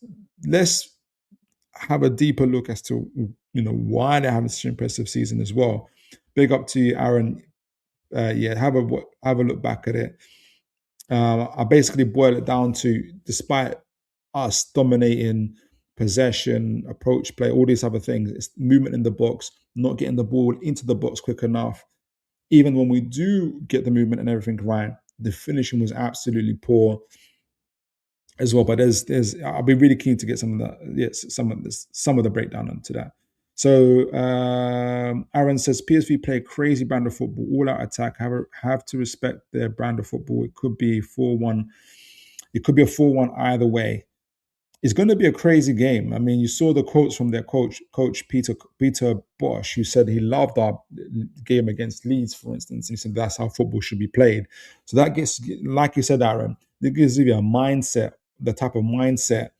S1: have a deeper look as to why they're having such an impressive season as well. Big up to you, Aaron. Yeah, have a look back at it. I basically boil it down to, despite us dominating possession, approach play, all these other things. It's movement in the box, not getting the ball into the box quick enough. Even when we do get the movement and everything right, the finishing was absolutely poor as well. But there's I'll be really keen to get some of that, yes, some of the breakdown onto that. So Aaron says PSV play a crazy brand of football, all out attack. Have to respect their brand of football. It could be 4-1. It could be a 4-1 either way. It's going to be a crazy game. I mean, you saw the quotes from their coach Peter Bosch, who said he loved our game against Leeds, for instance. He said that's how football should be played. So that gets, like you said, Aaron, it gives you a mindset, the type of mindset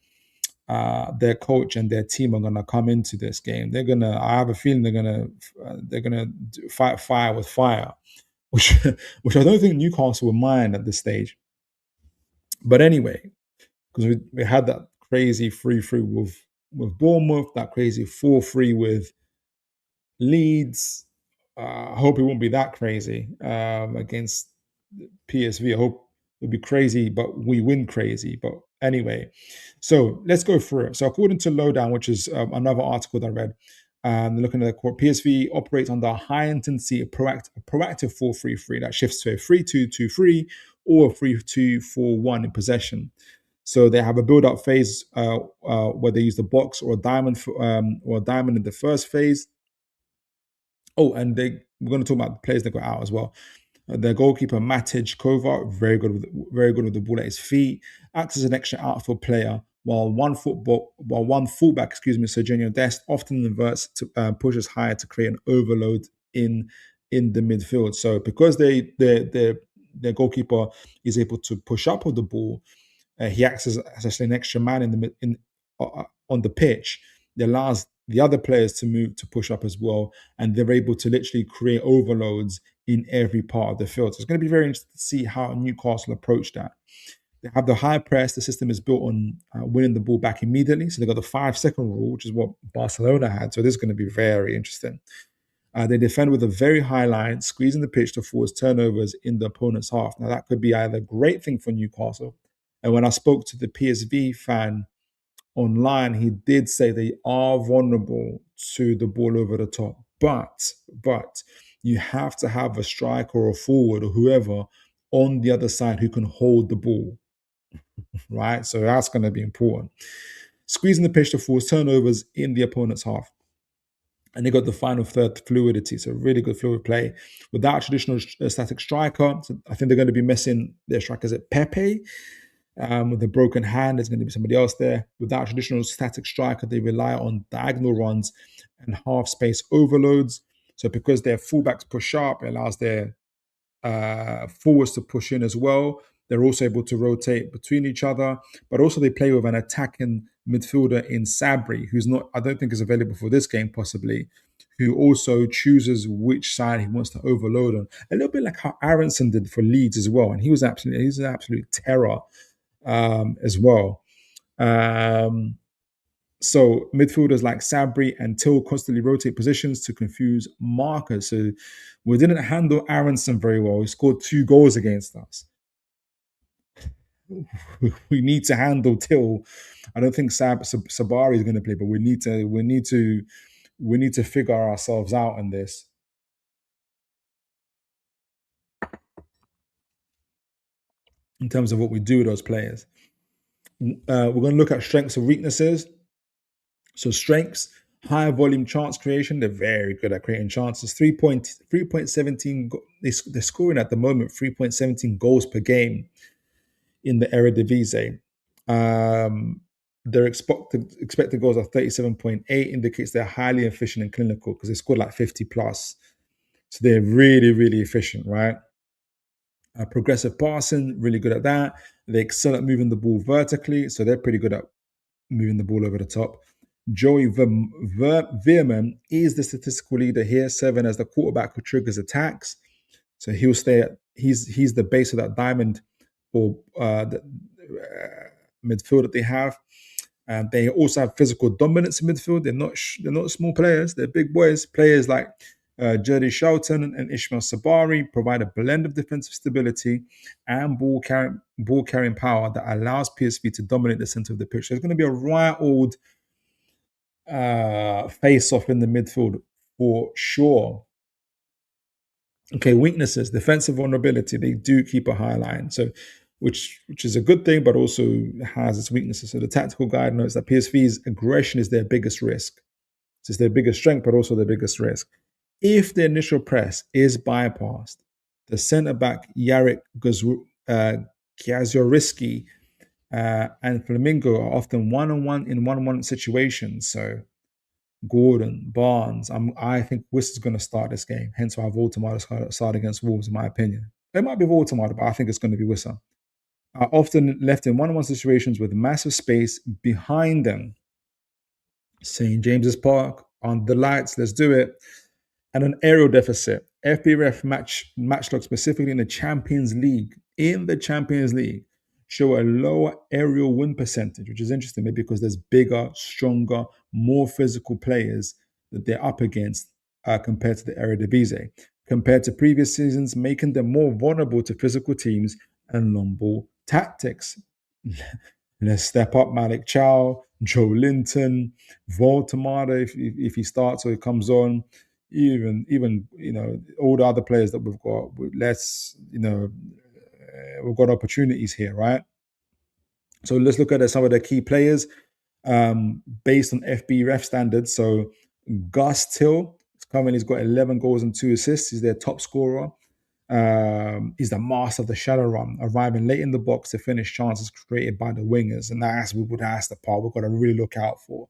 S1: their coach and their team are going to come into this game. They're gonna. I have a feeling they're gonna fight fire with fire, which which I don't think Newcastle will mind at this stage. But anyway, because we had that crazy 3-3 with Bournemouth, that crazy 4-3 with Leeds. I hope it won't be that crazy against PSV. I hope it'll be crazy, but we win crazy. But anyway, so let's go through it. So according to Lowdown, which is another article that I read, looking at the court, PSV operates under a high intensity, proactive 4-3-3 that shifts to a 3-2-2-3 or a 3-2-4-1 in possession. So they have a build-up phase where they use the box or a diamond in the first phase. Oh, and we're going to talk about the players that got out as well. Their goalkeeper Matic Kovar, very good with the ball at his feet, acts as an extra outfield player, while one fullback, Serginho Dest, often inverts to pushes higher to create an overload in the midfield. So because their goalkeeper is able to push up with the ball, he acts as actually an extra man on the pitch. That allows the other players to move to push up as well, and they're able to literally create overloads in every part of the field. So it's going to be very interesting to see how Newcastle approach that. They have the high press. The system is built on winning the ball back immediately. So they've got the 5-second rule, which is what Barcelona had. So this is going to be very interesting. They defend with a very high line, squeezing the pitch to force turnovers in the opponent's half. Now, that could be either a great thing for Newcastle. And when I spoke to the PSV fan online, he did say they are vulnerable to the ball over the top. But you have to have a striker or a forward or whoever on the other side who can hold the ball, right? So that's going to be important. Squeezing the pitch to force turnovers in the opponent's half. And they got the final third fluidity, so really good fluid play. Without a traditional static striker, so I think they're going to be missing their strikers at Pepe. With a broken hand, there's going to be somebody else there. Without a traditional static striker, they rely on diagonal runs and half space overloads. So because their fullbacks push up, it allows their forwards to push in as well. They're also able to rotate between each other, but also they play with an attacking midfielder in Sabri, who's not, I don't think is available for this game possibly, who also chooses which side he wants to overload on. A little bit like how Aronson did for Leeds as well, and he's an absolute terror as well. So midfielders like Sabri and Till constantly rotate positions to confuse markers. So we didn't handle Aronson very well. He scored 2 goals against us. We need to handle Till. I don't think Sabari is going to play, but we need to figure ourselves out in this. In terms of what we do with those players. We're going to look at strengths and weaknesses. So strengths, high volume chance creation. They're very good at creating chances. 3.17. They're scoring at the moment 3.17 goals per game in the Eredivisie. Their expected goals are 37.8, indicates they're highly efficient and clinical because they scored like 50 plus. So they're really, really efficient, right? Progressive passing, really good at that. They excel at moving the ball vertically, so they're pretty good at moving the ball over the top. Joey Veerman is the statistical leader here, serving as the quarterback who triggers attacks. So he'll stay at he's the base of that diamond or midfield that they have. And they also have physical dominance in midfield. They're not small players. They're big boys. Players like Jody Shelton and Ishmael Sabari provide a blend of defensive stability and ball carrying power that allows PSV to dominate the center of the pitch. There's going to be a right old face off in the midfield for sure. Okay, weaknesses, defensive vulnerability. They do keep a high line, so which is a good thing, but also has its weaknesses. So the tactical guide notes that PSV's aggression is their biggest risk. So it's their biggest strength, but also their biggest risk. If the initial press is bypassed, the centre back Yarek Gaziorisky and Flamingo are often one-on-one in one-on-one situations. So Gordon, Barnes, I think Wiss is going to start this game. Hence why Voldemort start against Wolves, in my opinion. It might be Voldemort, but I think it's going to be Wissa. Are often left in one-on-one situations with massive space behind them. St. James's Park, on the lights, let's do it. And an aerial deficit. FBref matchlock, specifically in the Champions League, show a lower aerial win percentage, which is interesting, maybe because there's bigger, stronger, more physical players that they're up against compared to the Eredivisie, compared to previous seasons, making them more vulnerable to physical teams and long ball tactics. Let's step up Malik Chow, Joe Linton, Voltamada if he starts or he comes on, even all the other players that we've got. Let's we've got opportunities here, right? So let's look at some of the key players based on FBref standards. So Gus Till currently has got 11 goals and 2 assists. He's their top scorer. He's the master of the shadow run, arriving late in the box to finish chances created by the wingers. And that's the part we've got to really look out for,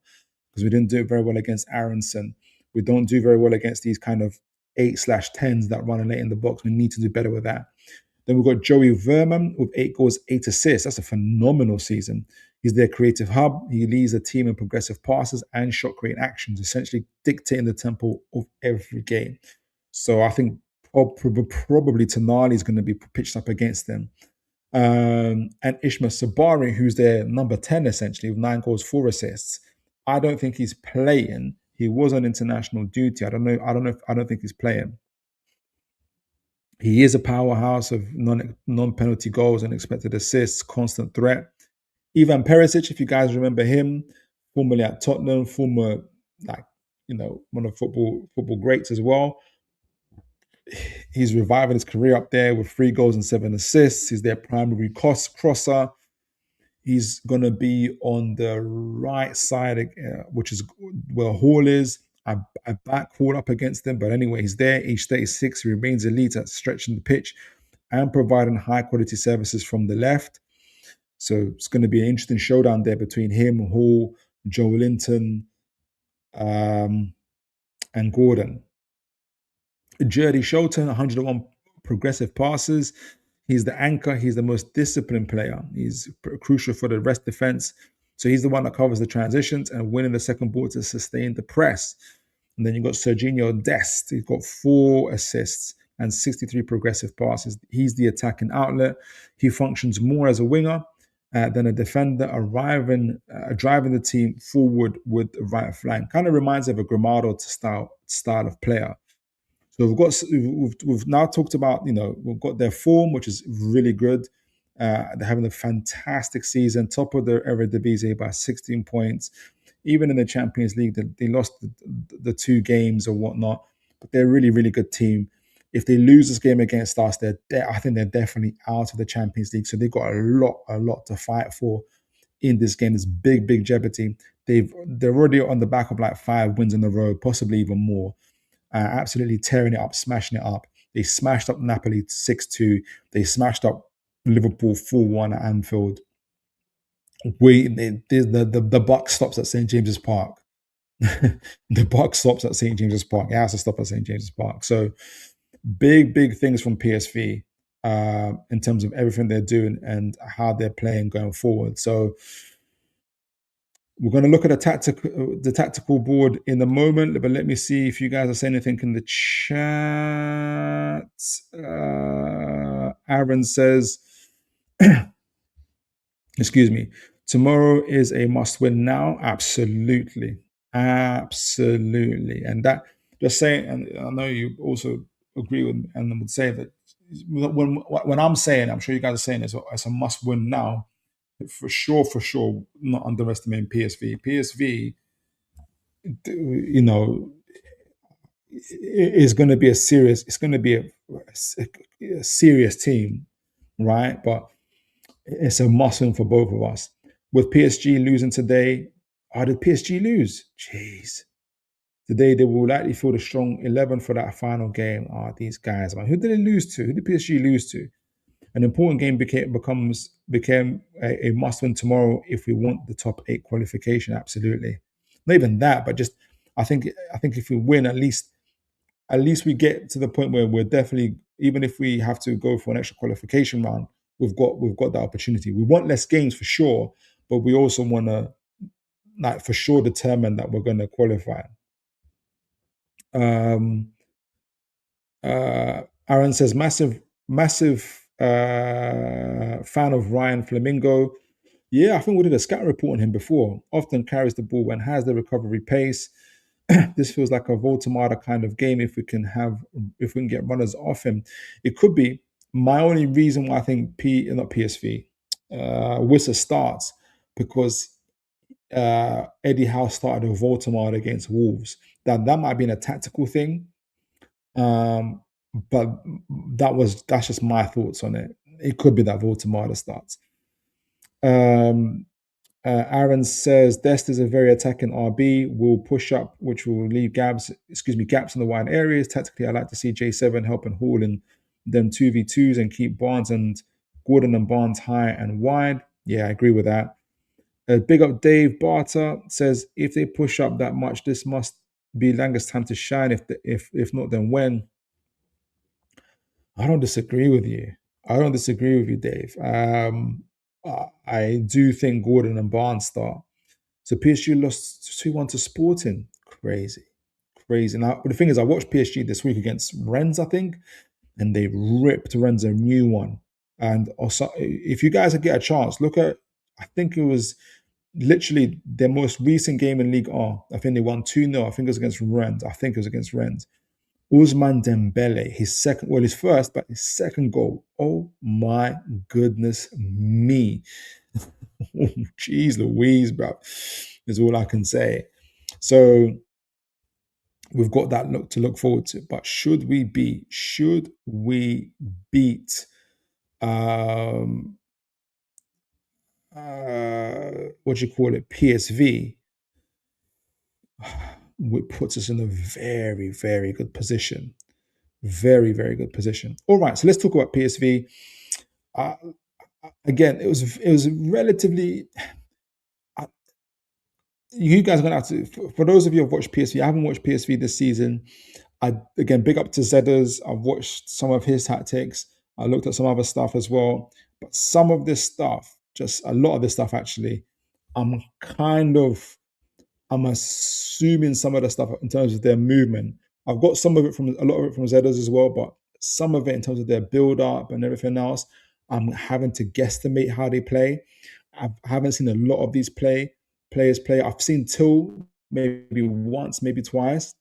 S1: because we didn't do it very well against Aronson. We don't do very well against these kind of 8/10s that run late in the box. We need to do better with that. Then we've got Joey Verman with 8 goals, 8 assists. That's a phenomenal season. He's their creative hub. He leads the team in progressive passes and shot creating actions, essentially dictating the tempo of every game. So I think probably Tonali is going to be pitched up against them. And Ishmael Sabari, who's their number 10 essentially, with 9 goals, 4 assists. I don't think he's playing. He was on international duty. I don't think he's playing. He is a powerhouse of non-penalty goals and expected assists, constant threat. Ivan Perisic, if you guys remember him, formerly at Tottenham, former one of football greats as well. He's reviving his career up there with 3 goals and 7 assists. He's their primary crosser. He's going to be on the right side, which is where Hall is. I back Hall up against them. But anyway, he's there, age 36. He remains elite at stretching the pitch and providing high-quality services from the left. So it's going to be an interesting showdown there between him, Hall, Joe Linton, and Gordon. Jody Shelton, 101 progressive passes. He's the anchor. He's the most disciplined player. He's crucial for the rest defense. So he's the one that covers the transitions and winning the second ball to sustain the press. And then you've got Serginho Dest. He's got 4 assists and 63 progressive passes. He's the attacking outlet. He functions more as a winger than a defender, driving the team forward with the right flank. Kind of reminds of a Gramado style of player. So we've now talked about, we've got their form, which is really good. They're having a fantastic season, top of their Eredivisie by 16 points. Even in the Champions League, they lost the 2 games or whatnot, but they're a really, really good team. If they lose this game against us, I think they're definitely out of the Champions League. So they've got a lot to fight for in this game. It's big, big jeopardy. They're already on the back of like 5 wins in a row, possibly even more. Absolutely tearing it up, smashing it up. They smashed up Napoli 6-2. They smashed up Liverpool 4-1 at Anfield. The buck stops at St. James's Park. The buck stops at St. James's Park. It has to stop at St. James's Park. So big things from PSV in terms of everything they're doing and how they're playing going forward. So we're going to look at the tactical board in a moment, but let me see if you guys are saying anything in the chat. Aaron says, excuse me, tomorrow is a must-win now. Absolutely. And that, Just saying, and I know you also agree with me and would say that when I'm saying, I'm sure you guys are saying it's a must win now, for sure, not underestimating PSV. PSV, you know, is going to be a serious. It's going to be a serious team, right? But it's a must win for both of us. With PSG losing today, how did PSG lose? Jeez. Today they will likely field a strong 11 for that final game. These guys, man. Who did they lose to? Who did PSG lose to? An important game became a must win tomorrow if we want the top 8 qualification. Absolutely. Not even that, but just I think if we win, at least we get to the point where we're definitely, even if we have to go for an extra qualification round, we've got that opportunity. We want less games for sure, but we also want to, like, for sure determine that we're going to qualify. Um, Aaron says massive fan of Ryan Flamingo. Yeah, I think we did a scout report on him before. Often carries the ball when has the recovery pace. This feels like a Voltamada kind of game. If we can get runners off him, it could be. My only reason why I think not PSV, Wissa starts, because Eddie Howe started a Voltamada against Wolves. That might be a tactical thing, but that's just my thoughts on it. It could be that Voltamada starts. Aaron says Dest is a very attacking RB. Will push up, which will leave gaps in the wide areas. Tactically, I like to see J7 helping Hall in them 2v2s and keep Barnes and Gordon and Barnes high and wide. Yeah, I agree with that. Big up Dave Barter says if they push up that much, this must be Langer's time to shine. If not, then when? I don't disagree with you. Dave. I do think Gordon and Barnes start. So PSG lost 2-1 to Sporting. Crazy. Now, but the thing is, I watched PSG this week against Rennes, I think, and they ripped Rennes a new one. And also, if you guys get a chance, look at, I think it was literally their most recent game in League R. I think they won 2-0. I think it was against Rennes. Ousmane Dembele, his first, but his second goal. Oh my goodness me. Jeez Louise, bro, is all I can say. So we've got that to look forward to. But should we beat PSV, it puts us in a very, very good position. Very, very good position. All right, so let's talk about PSV. Again, it was relatively. You guys are gonna have to. For those of you who have watched PSV, I haven't watched PSV this season. Again, big up to Zedders. I've watched some of his tactics. I looked at some other stuff as well, but some of this stuff, just a lot of this stuff, actually, I'm assuming some of the stuff in terms of their movement. I've got a lot of it from Zedders as well, but some of it in terms of their build up and everything else, I'm having to guesstimate how they play. I haven't seen a lot of these players play. I've seen Till maybe once, maybe twice,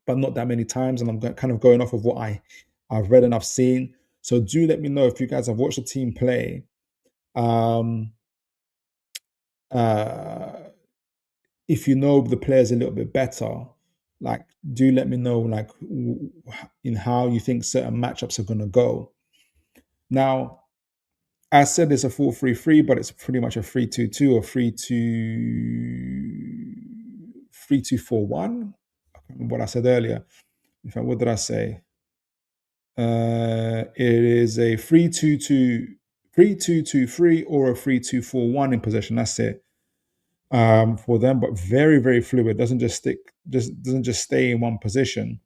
S1: but not that many times. And I'm kind of going off of what I've read and I've seen. So do let me know if you guys have watched the team play. If you know the players a little bit better, like, do let me know, like, in how you think certain matchups are going to go. Now, I said it's a 4-3-3, but it's pretty much a 3-2-2 or 3-2-4-1. I can't remember what I said earlier. In fact, what did I say? It is a 3-2-2-3 or a 3-2-4-1 in possession. That's it. For them, but very, very fluid. Doesn't just stay in one position.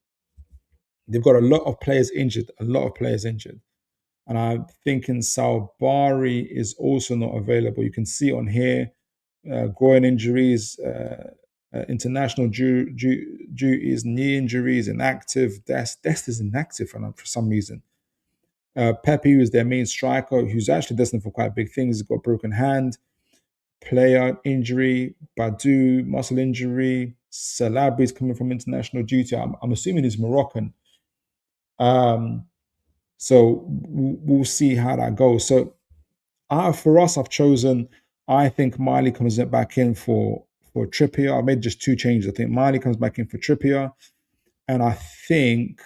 S1: They've got a lot of players injured. And I'm thinking Salbari is also not available. You can see on here, groin injuries, international duties, knee injuries, inactive. Dest is inactive for some reason. Pepe, who is their main striker, who's actually destined for quite big things, he's got a broken hand. Player injury, Badu muscle injury, Salabri's coming from international duty. I'm assuming he's Moroccan. Um, so we'll see how that goes. So for us, I've chosen. I think Miley comes back in for Trippier. I made just two changes. I think Miley comes back in for Trippier, and I think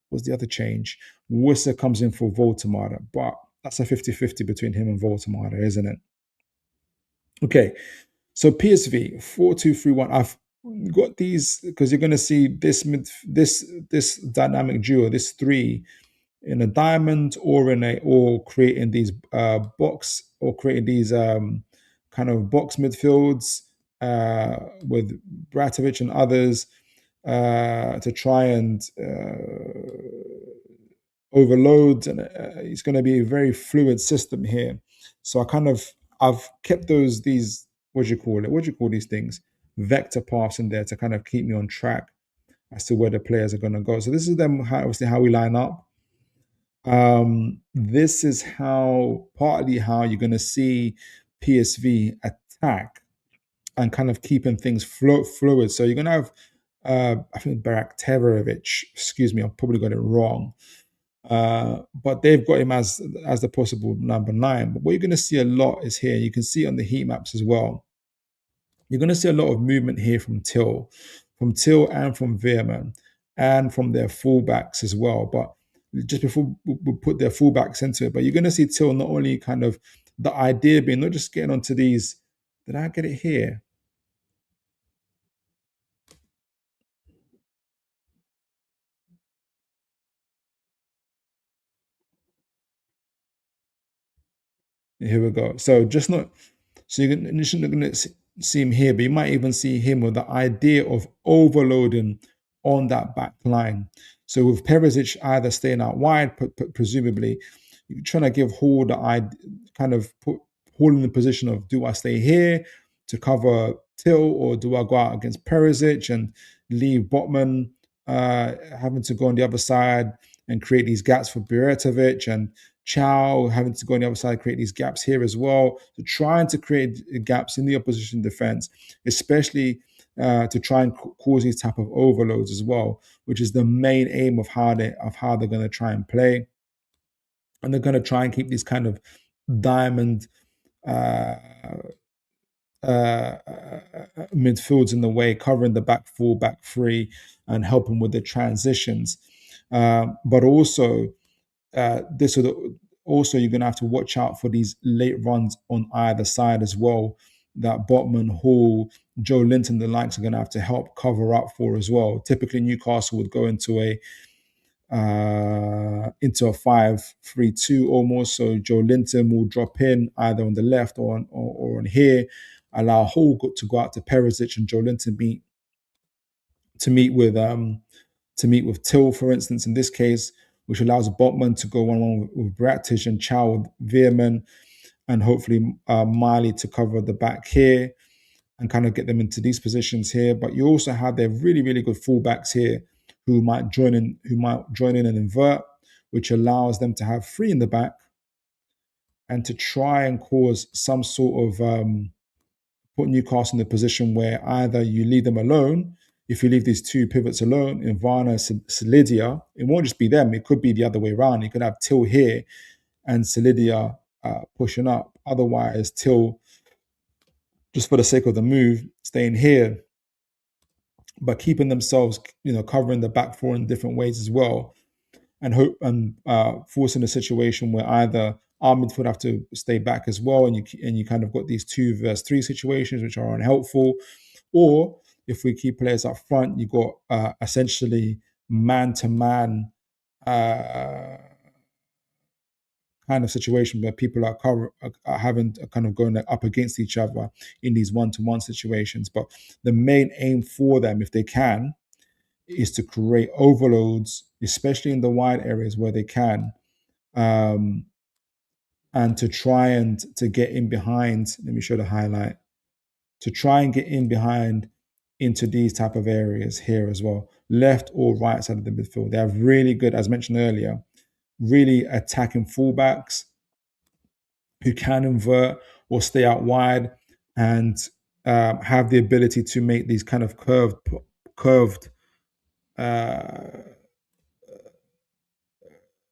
S1: what's the other change? Worcester comes in for Voltemada, but that's a 50-50 between him and Voltemada, isn't it? Okay, so PSV 4-2-3-1. I've got these because you're going to see this dynamic duo, this three in a diamond or creating these box or creating these kind of box midfields with Bratovic and others to try and overload, and it's going to be a very fluid system here. So I've kept these what do you call it? What do you call these things? Vector paths in there to kind of keep me on track as to where the players are going to go. So this is obviously how we line up. This is partly how you're going to see PSV attack and kind of keeping things fluid. So you're going to have, I think Barak Teverovic, excuse me, I probably got it wrong. But they've got him as the possible number 9. But what you're going to see a lot is here. You can see on the heat maps as well. You're going to see a lot of movement here from Till and from Veerman and from their fullbacks as well. But just before we put their fullbacks into it, but you're going to see Till not only kind of the idea being not just getting onto these. Did I get it here? Here we go. So just not so you're not going to see him here, but you might even see him with the idea of overloading on that back line. So with Perisic either staying out wide, presumably, you're trying to give Hall kind of put Hall in the position of, do I stay here to cover Till, or do I go out against Perisic and leave Botman having to go on the other side and create these gaps for Beretovic, and Chow having to go on the other side, create these gaps here as well. So trying to create gaps in the opposition defense, especially to try and cause these type of overloads as well, which is the main aim of how they're going to try and play. And they're going to try and keep these kind of diamond midfields in the way, covering the back four, back three, and helping with the transitions. But also, you're going to have to watch out for these late runs on either side as well, that Botman, Hall, Joe Linton, the likes are going to have to help cover up for as well. Typically, Newcastle would go into a 5-3-2 almost. So Joe Linton will drop in either on the left or on here, allow Hall to go out to Perisic, and Joe Linton to meet with Till, for instance, in this case, which allows Botman to go 1-1 with Bratish and Chow with Veerman, and hopefully Miley to cover the back here and kind of get them into these positions here. But you also have their really, really good fullbacks here who might join in and invert, which allows them to have 3 in the back and to try and cause some sort of put Newcastle in the position where either you leave them alone. If you leave these 2 pivots alone, Ivana, Salidia, it won't just be them. It could be the other way around. You could have Till here and Salidia pushing up. Otherwise, Till, just for the sake of the move, staying here, but keeping themselves, covering the back four in different ways as well, and forcing a situation where either our midfield have to stay back as well, and you kind of got these 2 versus 3 situations which are unhelpful, or if we keep players up front, you got essentially man-to-man kind of situation where people are kind of going up against each other in these one-to-one situations. But the main aim for them, if they can, is to create overloads, especially in the wide areas where they can, and to try and to get in behind. Let me show the highlight. To try and get in behind into these type of areas here as well, left or right side of the midfield. They have really good, as mentioned earlier, really attacking fullbacks who can invert or stay out wide and have the ability to make these kind of curved. Uh,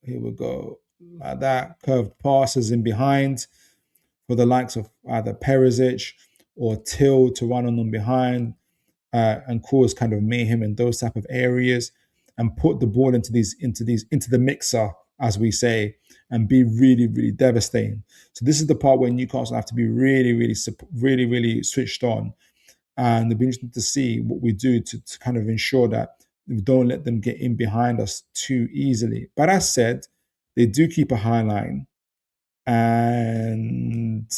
S1: Here we go, like that, curved passes in behind for the likes of either Perisic or Till to run on them behind, and cause kind of mayhem in those type of areas, and put the ball into the mixer, as we say, and be really really devastating. So this is the part where Newcastle have to be really switched on, and it'll be interesting to see what we do to kind of ensure that we don't let them get in behind us too easily. But as said, they do keep a high line, and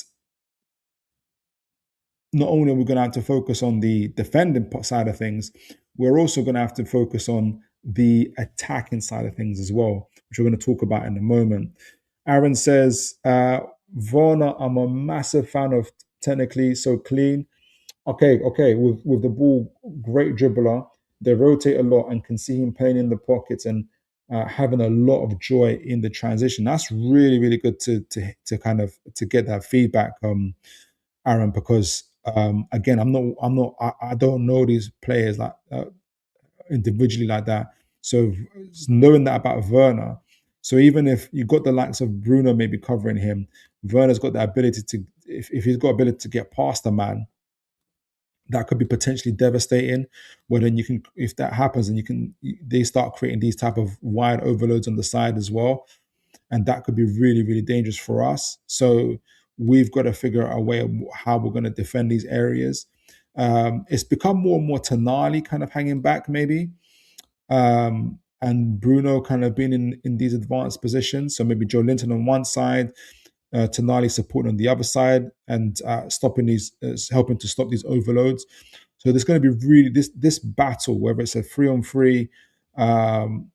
S1: not only are we going to have to focus on the defending side of things, we're also going to have to focus on the attacking side of things as well, which we're going to talk about in a moment. Aaron says, Varner, I'm a massive fan of, technically so clean. Okay, with the ball, great dribbler. They rotate a lot and can see him playing in the pockets and having a lot of joy in the transition. That's really really good to kind of to get that feedback, Aaron, because again, I don't know these players like individually like that. So knowing that about Werner, so even if you got the likes of Bruno maybe covering him, Werner's got the ability to, if he's got ability to get past a man, that could be potentially devastating. Well, then you can, if that happens, and they start creating these type of wide overloads on the side as well, and that could be really, really dangerous for us. So we've got to figure out a way of how we're going to defend these areas. It's become more and more Tonali kind of hanging back, maybe, and Bruno kind of being in these advanced positions. So maybe Joe Linton on one side, Tonali supporting on the other side, and stopping these, helping to stop these overloads. So there's going to be really this battle, whether it's a 3-on-3, um,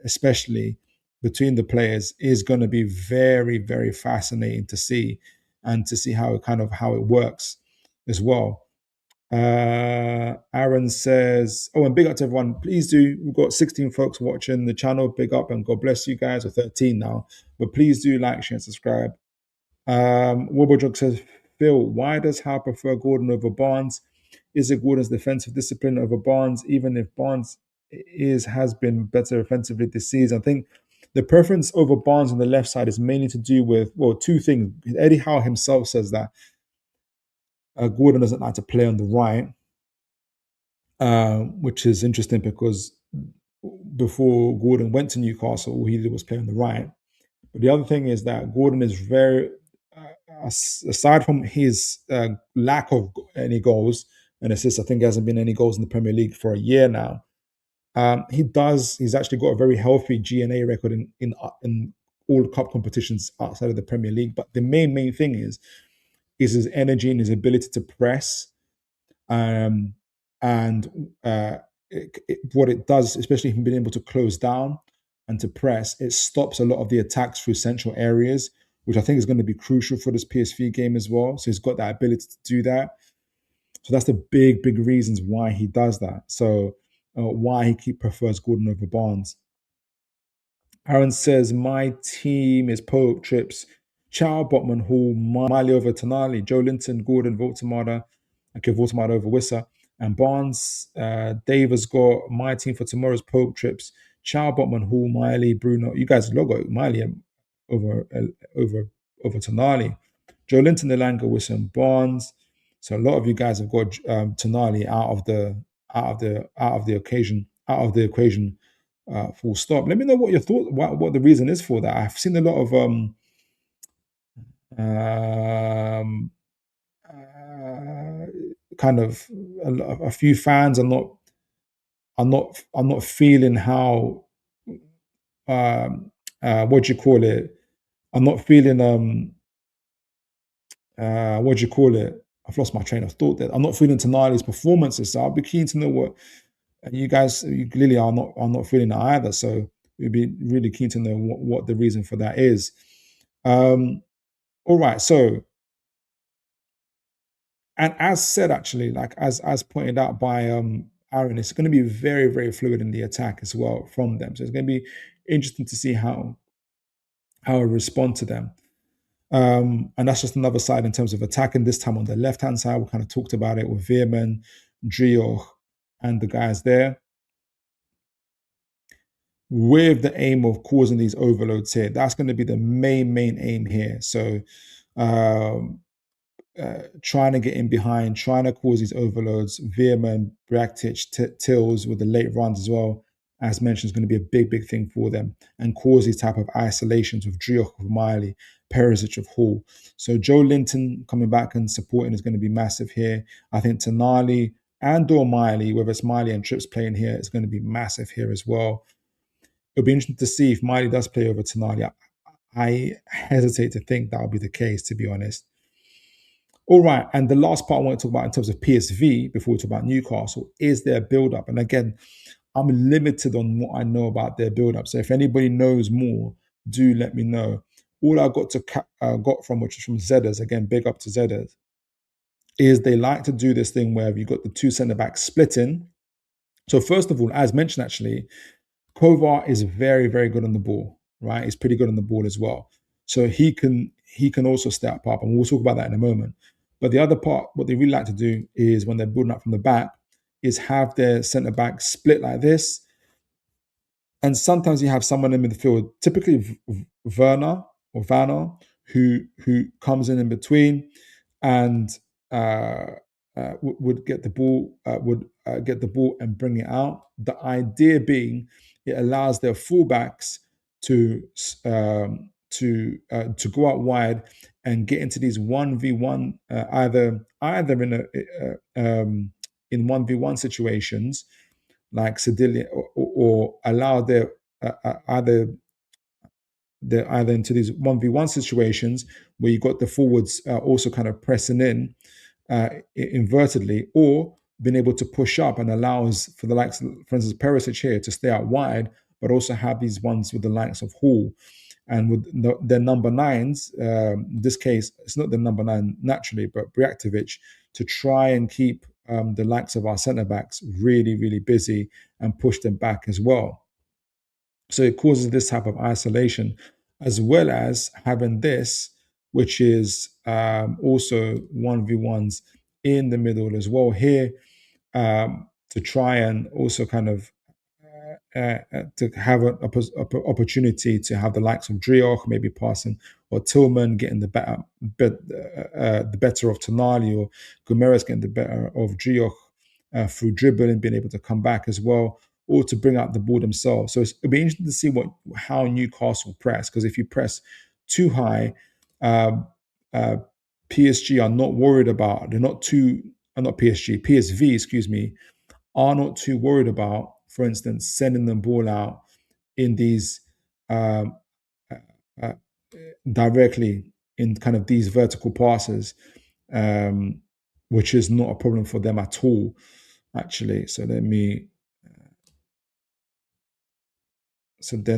S1: especially between the players, is going to be very very fascinating to see, and to see how it works as well. Aaron says, "Oh, and big up to everyone. Please do. We've got 16 folks watching the channel. Big up and God bless you guys, or 13 now. But please do like, share, and subscribe." Wobbledrug says, "Phil, why does Howe prefer Gordon over Barnes? Is it Gordon's defensive discipline over Barnes, even if Barnes has been better offensively this season?" I think the preference over Barnes on the left side is mainly to do with, well, two things. Eddie Howe himself says that Gordon doesn't like to play on the right, which is interesting because before Gordon went to Newcastle, all he did was play on the right. But the other thing is that Gordon is very, aside from his lack of any goals and assists, I think there hasn't been any goals in the Premier League for a year now. He's actually got a very healthy GNA record in all cup competitions outside of the Premier League. But the main thing is his energy and his ability to press. And what it does, especially him being able to close down and to press, it stops a lot of the attacks through central areas, which I think is going to be crucial for this PSV game as well. So he's got that ability to do that. So that's the big reasons why he does that. So why he prefers Gordon over Barnes. Aaron says, "My team is Pope, Trips, Chow, Botman, Hall, Miley over Tonali, Joe Linton, Gordon, Voltamada, okay, Voltamada over Wissa, and Barnes." Dave has got my team for tomorrow's Pope, Trips, Chow, Botman, Hall, Miley, Bruno. You guys logo Miley over Tonali. Joe Linton, Elanga, Wissa, and Barnes. So a lot of you guys have got Tonali out of the equation, full stop. Let me know what your thought, what the reason is for that. I've seen a lot of um, kind of a few fans are not feeling how what do you call it? I'm not feeling what do you call it? I've lost my train of thought there. I'm not feeling Tonali's performances, so I'll be keen to know what you guys, you clearly are not feeling that either. So we'd be really keen to know what the reason for that is. All right, so, and as said, actually, like as pointed out by Aaron, it's going to be very very fluid in the attack as well from them. So it's going to be interesting to see how I respond to them. And that's just another side in terms of attacking. This time on the left-hand side, we kind of talked about it with Veerman, Drioch, and the guys there, with the aim of causing these overloads here. That's going to be the main aim here. So um, trying to get in behind, trying to cause these overloads. Veerman, Braktic, Tills with the late runs as well, as mentioned, is going to be a big thing for them, and cause these type of isolations with Drioch of Miley, Perisic of Hall. So Joe Linton coming back and supporting is going to be massive here. I think Tonali and or Miley, whether it's Miley and Trips playing here, is going to be massive here as well. It'll be interesting to see if Miley does play over Tonali. I hesitate to think that will be the case, to be honest. All right, and the last part I want to talk about in terms of PSV before we talk about Newcastle is their build-up. And again, I'm limited on what I know about their build-up. So if anybody knows more, do let me know. All I got from, which is from Zedders, again, big up to Zedders, is they like to do this thing where you've got the two centre backs splitting. So first of all, as mentioned, actually, Kovar is very good on the ball, right? He's pretty good on the ball as well. So he can also step up, and we'll talk about that in a moment. But the other part, what they really like to do is when they're building up from the back, is have their centre back split like this. And sometimes you have someone in midfield, typically Werner or Vanner, who comes in between and would get the ball, get the ball and bring it out. The idea being, it allows their fullbacks to go out wide and get into these 1v1, either in 1v1 situations like Sedilia, or allow their either into these 1v1 situations where you got the forwards also kind of pressing in invertedly, or being able to push up and allows for the likes, for instance, Perisic here to stay out wide, but also have these ones with the likes of Hall. And with their number nines, in this case, it's not the number nine naturally, but Braktic, to try and keep the likes of our centre backs really busy and push them back as well. So it causes this type of isolation, as well as having this, which is also 1v1s in the middle as well here, to try and also kind of to have an opportunity to have the likes of Drioch maybe passing, or Tillman getting the better of Tonali, or Gomeres getting the better of Drioch through dribbling, being able to come back as well, or to bring out the ball themselves. So it'll be interesting to see how Newcastle press, because if you press too high, PSG are not worried about. They're not too. Not PSG. PSV, excuse me, are not too worried about, for instance, sending the ball out in these um, uh, directly in kind of these vertical passes, which is not a problem for them at all, actually. So they're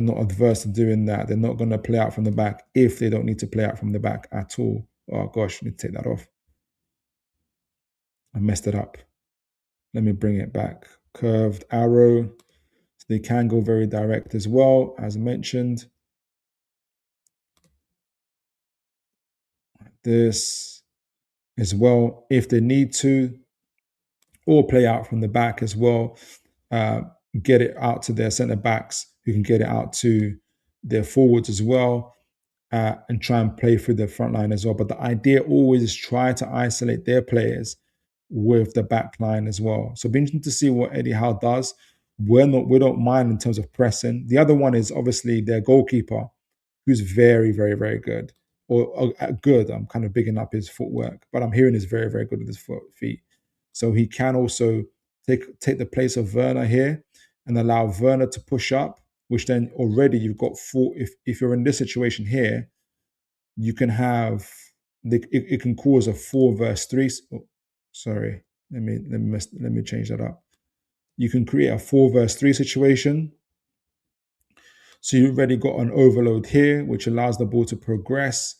S1: not adverse to doing that. They're not going to play out from the back if they don't need to play out from the back at all. Oh gosh, let me take that off. I messed it up. Let me bring it back. Curved arrow. So they can go very direct as well, as mentioned. This as well, if they need to, or play out from the back as well. Get it out to their centre backs, who can get it out to their forwards as well, and try and play through the front line as well. But the idea always is try to isolate their players with the back line as well. So it'll be interesting to see what Eddie Howe does. We don't mind in terms of pressing. The other one is obviously their goalkeeper, who's very good, or good. I'm kind of bigging up his footwork, but I'm hearing he's very good with his feet. So he can also take the place of Werner here and allow Werner to push up, which then already you've got four. If you're in this situation here, you can have it can cause a 4-3. Oh, sorry, let me change that up. You can create a 4-3 situation. So you've already got an overload here, which allows the ball to progress,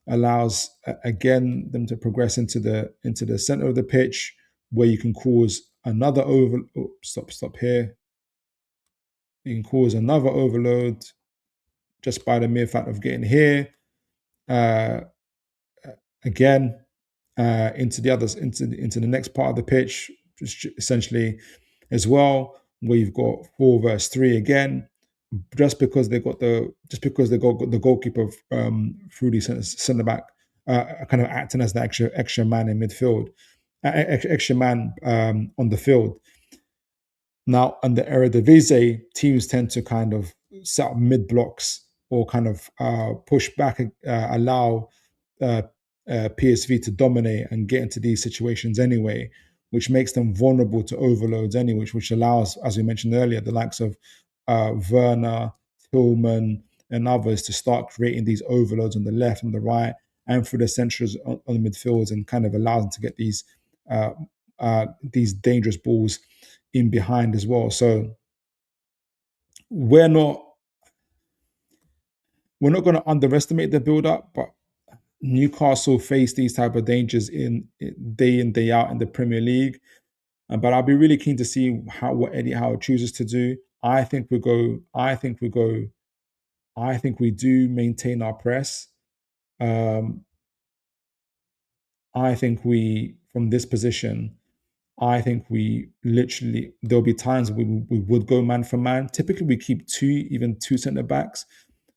S1: allows again them to progress into the center of the pitch, where you can cause another stop here. You can cause another overload just by the mere fact of getting here. uh, again into the others into the next part of the pitch, essentially as well, where you've got 4 versus 3 again, just because they got the goalkeeper through the centre back, kind of acting as the extra man in midfield, extra man on the field. Now, under Eredivisie, teams tend to kind of set up mid blocks or kind of push back, allow uh, PSV to dominate and get into these situations anyway, which makes them vulnerable to overloads anyway, which allows, as we mentioned earlier, the likes of Werner, Tillman, and others to start creating these overloads on the left and the right and through the centres on the midfields, and kind of allows them to get uh, these dangerous balls in behind as well. So we're not we're not going to underestimate the build up, but Newcastle face these type of dangers in day out in the Premier League. But I'll be really keen to see what Eddie Howe chooses to do. I think we go. I think we go. I think we do maintain our press. Um, I think we, from this position, I think we literally, there'll be times we would go man for man. Typically, we keep even two centre backs,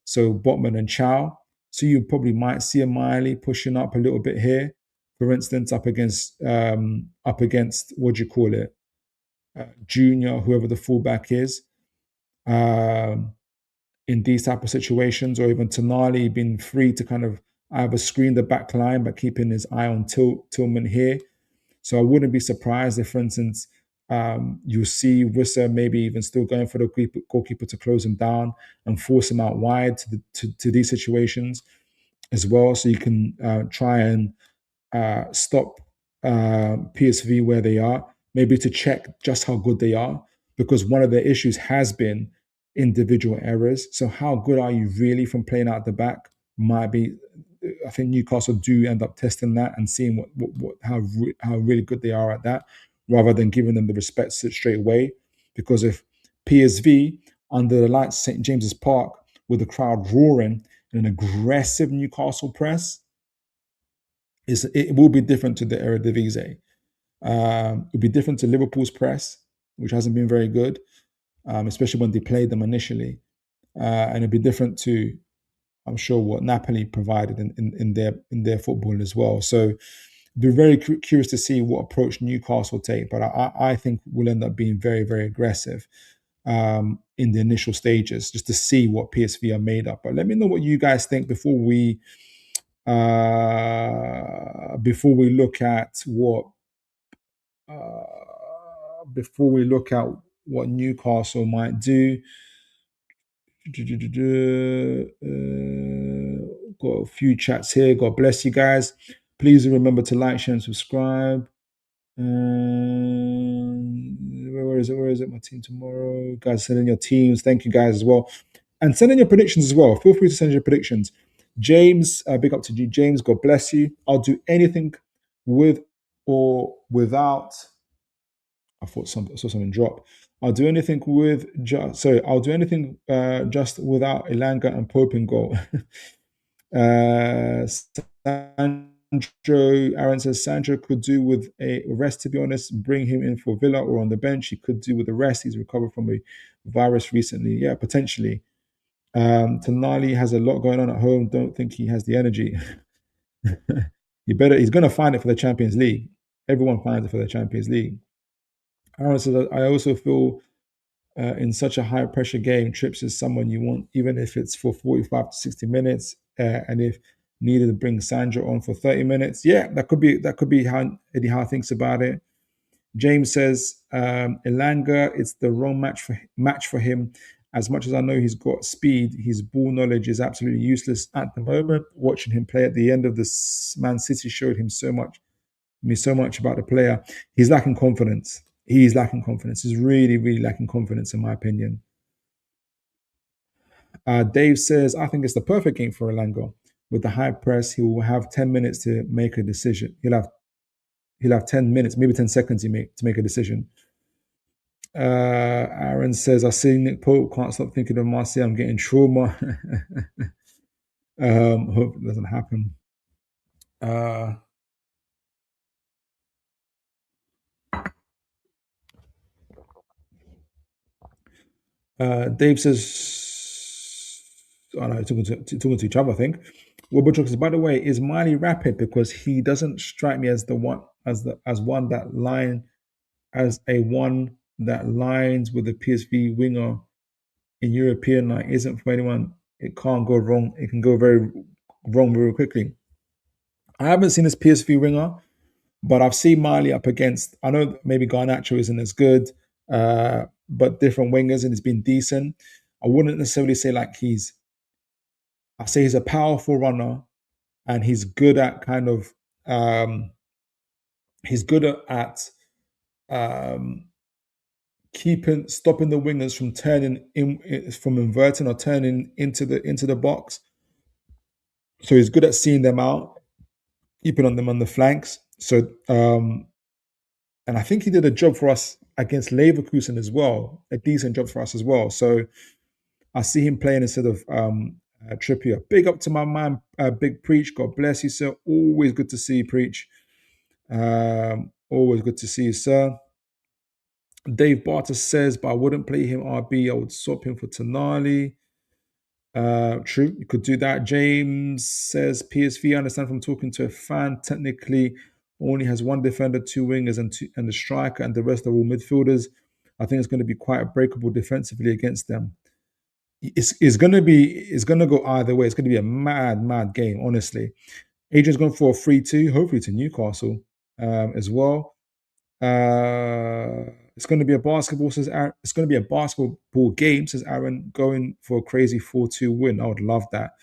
S1: so Botman and Chow. So you probably might see a Miley pushing up a little bit here, for instance, up against what do you call it, Junior, whoever the fullback is, um, in these type of situations, or even Tonali being free to kind of either screen the back line but keeping his eye on Tillman here. So I wouldn't be surprised if, for instance, you see Wissa maybe even still going for the goalkeeper to close him down and force him out wide to these situations as well. So you can try and stop PSV where they are, maybe to check just how good they are, because one of their issues has been individual errors. So how good are you really from playing out the back might be. I think Newcastle do end up testing that and seeing how really good they are at that, rather than giving them the respect straight away. Because if PSV under the lights St James's Park with the crowd roaring in an aggressive Newcastle press, it will be different to the Eredivisie. It'll be different to Liverpool's press, which hasn't been very good, especially when they played them initially, and it'll be different to, I'm sure, what Napoli provided in their football as well. So, be very curious to see what approach Newcastle take, but I think we'll end up being very, very aggressive in the initial stages, just to see what PSV are made up. But let me know what you guys think before we look at what Newcastle might do. Got a few chats here. God bless you guys. Please remember to like, share, and subscribe. Where is it? Where is it? My team tomorrow. Guys, send in your teams. Thank you guys as well. And send in your predictions as well. Feel free to send your predictions. James, big up to you, James. God bless you. I'll do anything with or without. I saw something drop. I'll do anything I'll do anything just without Elanga and Pope in goal. Sandro Aaron says Sandro could do with a rest, to be honest. Bring him in for Villa or on the bench. He could do with a rest. He's recovered from a virus recently. Yeah, potentially. Tonali has a lot going on at home. Don't think he has the energy. He's gonna find it for the Champions League. Everyone finds it for the Champions League. Aaron says, I also feel in such a high pressure game, Trips is someone you want, even if it's for 45 to 60 minutes. And if needed, to bring Sandro on for 30 minutes. Yeah, that could be how Eddie Howe thinks about it. James says, Elanga, it's the wrong match for him. As much as I know he's got speed, his ball knowledge is absolutely useless at the moment. Watching him play at the end of the Man City showed me so much about the player. He's lacking confidence. He's really, really lacking confidence, in my opinion. Dave says, I think it's the perfect game for Elanga. With the high press, he will have 10 minutes to make a decision. He'll have 10 minutes, maybe 10 seconds to make a decision. Aaron says, I see Nick Pope, can't stop thinking of Marseille. I'm getting trauma. Hope it doesn't happen. Uh, Dave says, "Oh no, talking to each other, I think." Well, Butcher says, "By the way, is Miley rapid because he doesn't strike me as the one as one that line as a one that lines with the PSV winger in European night isn't for anyone. It can't go wrong. It can go very wrong very quickly." I haven't seen this PSV winger, but I've seen Miley up against. I know maybe Garnacho isn't as good, but different wingers, and he's been decent. I wouldn't necessarily say like he's. I say he's a powerful runner, and he's good at kind of. He's good at um, stopping the wingers from turning in, from inverting or turning into the box. So he's good at seeing them out, keeping on them on the flanks. So and I think he did a job for us against Leverkusen as well, a decent job for us as well. So I see him playing instead of Trippier. Big up to my man, Big Preach. God bless you, sir. Always good to see you, Preach. Always good to see you, sir. Dave Barter says, but I wouldn't play him RB. I would swap him for Tonali. True, you could do that. James says PSV. I understand from talking to a fan. Technically, only has one defender, two wingers, and the striker, and the rest are all midfielders. I think it's going to be quite breakable defensively against them. It's going to go either way. It's going to be a mad game. Honestly, Adrian's going for a 3-2, hopefully to Newcastle as well. It's going to be a basketball, says Aaron. It's going to be a basketball game, says Aaron, going for a crazy 4-2 win. I would love that.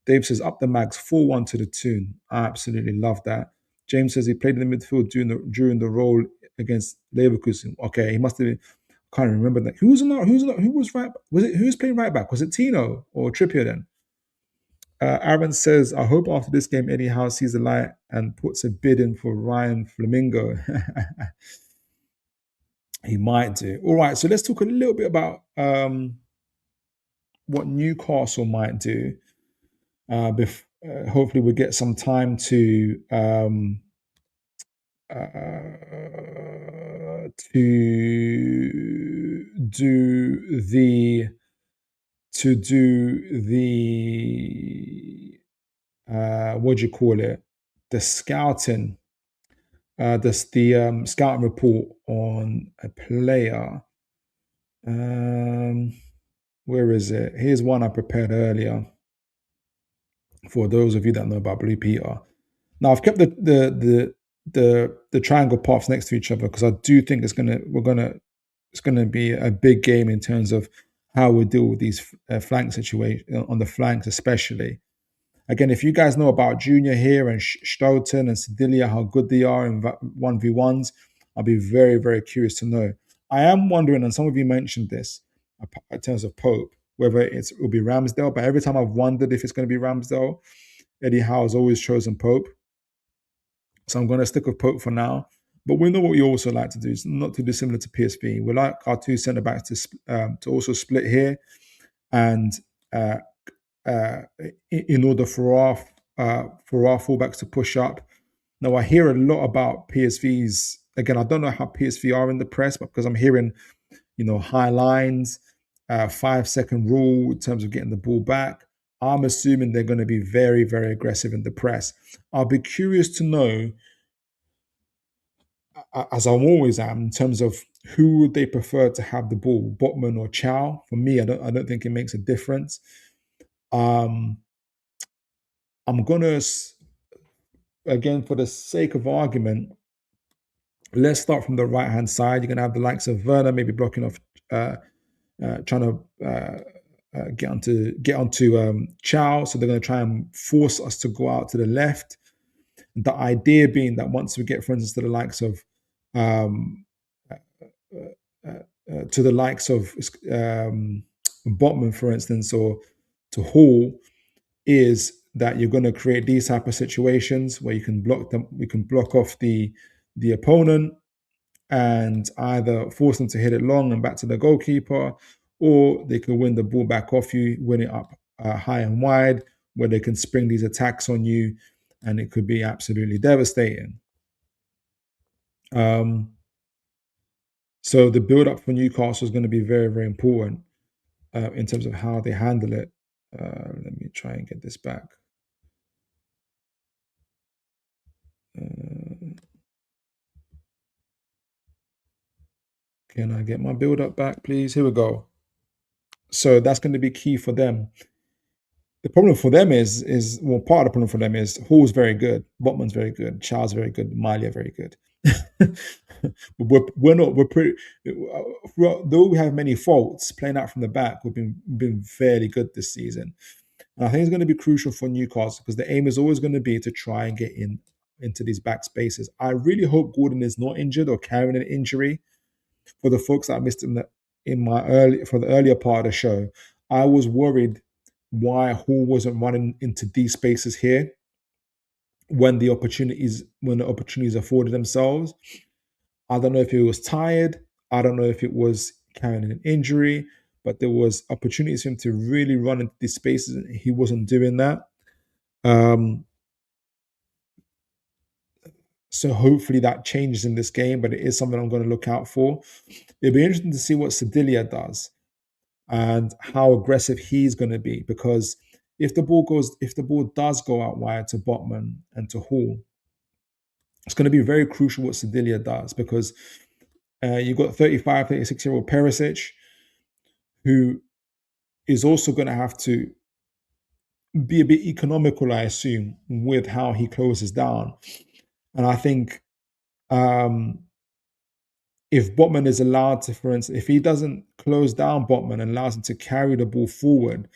S1: Dave says, up the mags, 4-1 to the Toon. I absolutely love that. James says he played in the midfield during the role against Leverkusen. Okay, he must have been, I can't remember that. Who was right? Who was playing right back? Was it Tino or Trippier then? Aaron says, I hope after this game Eddie Howe sees the light and puts a bid in for Ryan Flamingo. He might do. All right, so let's talk a little bit about what Newcastle might do. Hopefully, we'll get some time to do the what do you call it? The scouting, the scouting report on a player. Where is it? Here's one I prepared earlier. For those of you that know about Blue Peter, now I've kept the triangle paths next to each other because I do think it's gonna be a big game in terms of how we deal with these flank situations on the flanks, especially. Again, if you guys know about Junior here and Stoughton and Sedilia, how good they are in 1v1s, I'll be very curious to know. I am wondering, and some of you mentioned this in terms of Pope, whether it will be Ramsdale, but every time I've wondered if it's going to be Ramsdale, Eddie Howe has always chosen Pope. So I'm going to stick with Pope for now. But we know what we also like to do is not too dissimilar to PSV. We like our two centre backs to also split here, and in order for our fullbacks to push up. Now I hear a lot about PSV's. Again, I don't know how PSV are in the press, but because I'm hearing, high lines, 5-second rule in terms of getting the ball back. I'm assuming they're going to be very aggressive in the press. I'll be curious to know, as I always am, in terms of who would they prefer to have the ball, Botman or Chow. For me, I don't think it makes a difference. I'm gonna, again, for the sake of argument, let's start from the right hand side. You're gonna have the likes of Werner maybe blocking off, trying to get onto Chow. So they're gonna try and force us to go out to the left. The idea being that once we get, for instance, to the likes of Botman, for instance, or to Hall, is that you're going to create these type of situations where you can block them. We can block off the opponent and either force them to hit it long and back to the goalkeeper, or they can win the ball back off you, win it up high and wide, where they can spring these attacks on you, and it could be absolutely devastating. So the build up for Newcastle is going to be very, very important in terms of how they handle it. Let me try and get this back. Can I get my build up back, please? Here we go. So that's going to be key for them. The problem for them is well, part of the problem for them is Hall's very good, Botman's very good, Charles very good, Malia very good. We're pretty. Though we have many faults, playing out from the back, we've been fairly good this season. And I think it's going to be crucial for Newcastle because the aim is always going to be to try and get into these back spaces. I really hope Gordon is not injured or carrying an injury. For the folks that I missed for the earlier part of the show, I was worried why Hall wasn't running into these spaces here when the opportunities afforded themselves. I don't know if he was tired. I don't know if it was carrying an injury, but there was opportunities for him to really run into these spaces, and he wasn't doing that. So hopefully that changes in this game, but it is something I'm going to look out for. It'll be interesting to see what Sedilia does and how aggressive he's going to be, because if the ball does go out wide to Botman and to Hall, it's going to be very crucial what Sedilia does, because you've got 35, 36-year-old Perisic, who is also going to have to be a bit economical, I assume, with how he closes down. And I think if Botman is allowed to, for instance, if he doesn't close down Botman and allows him to carry the ball forward,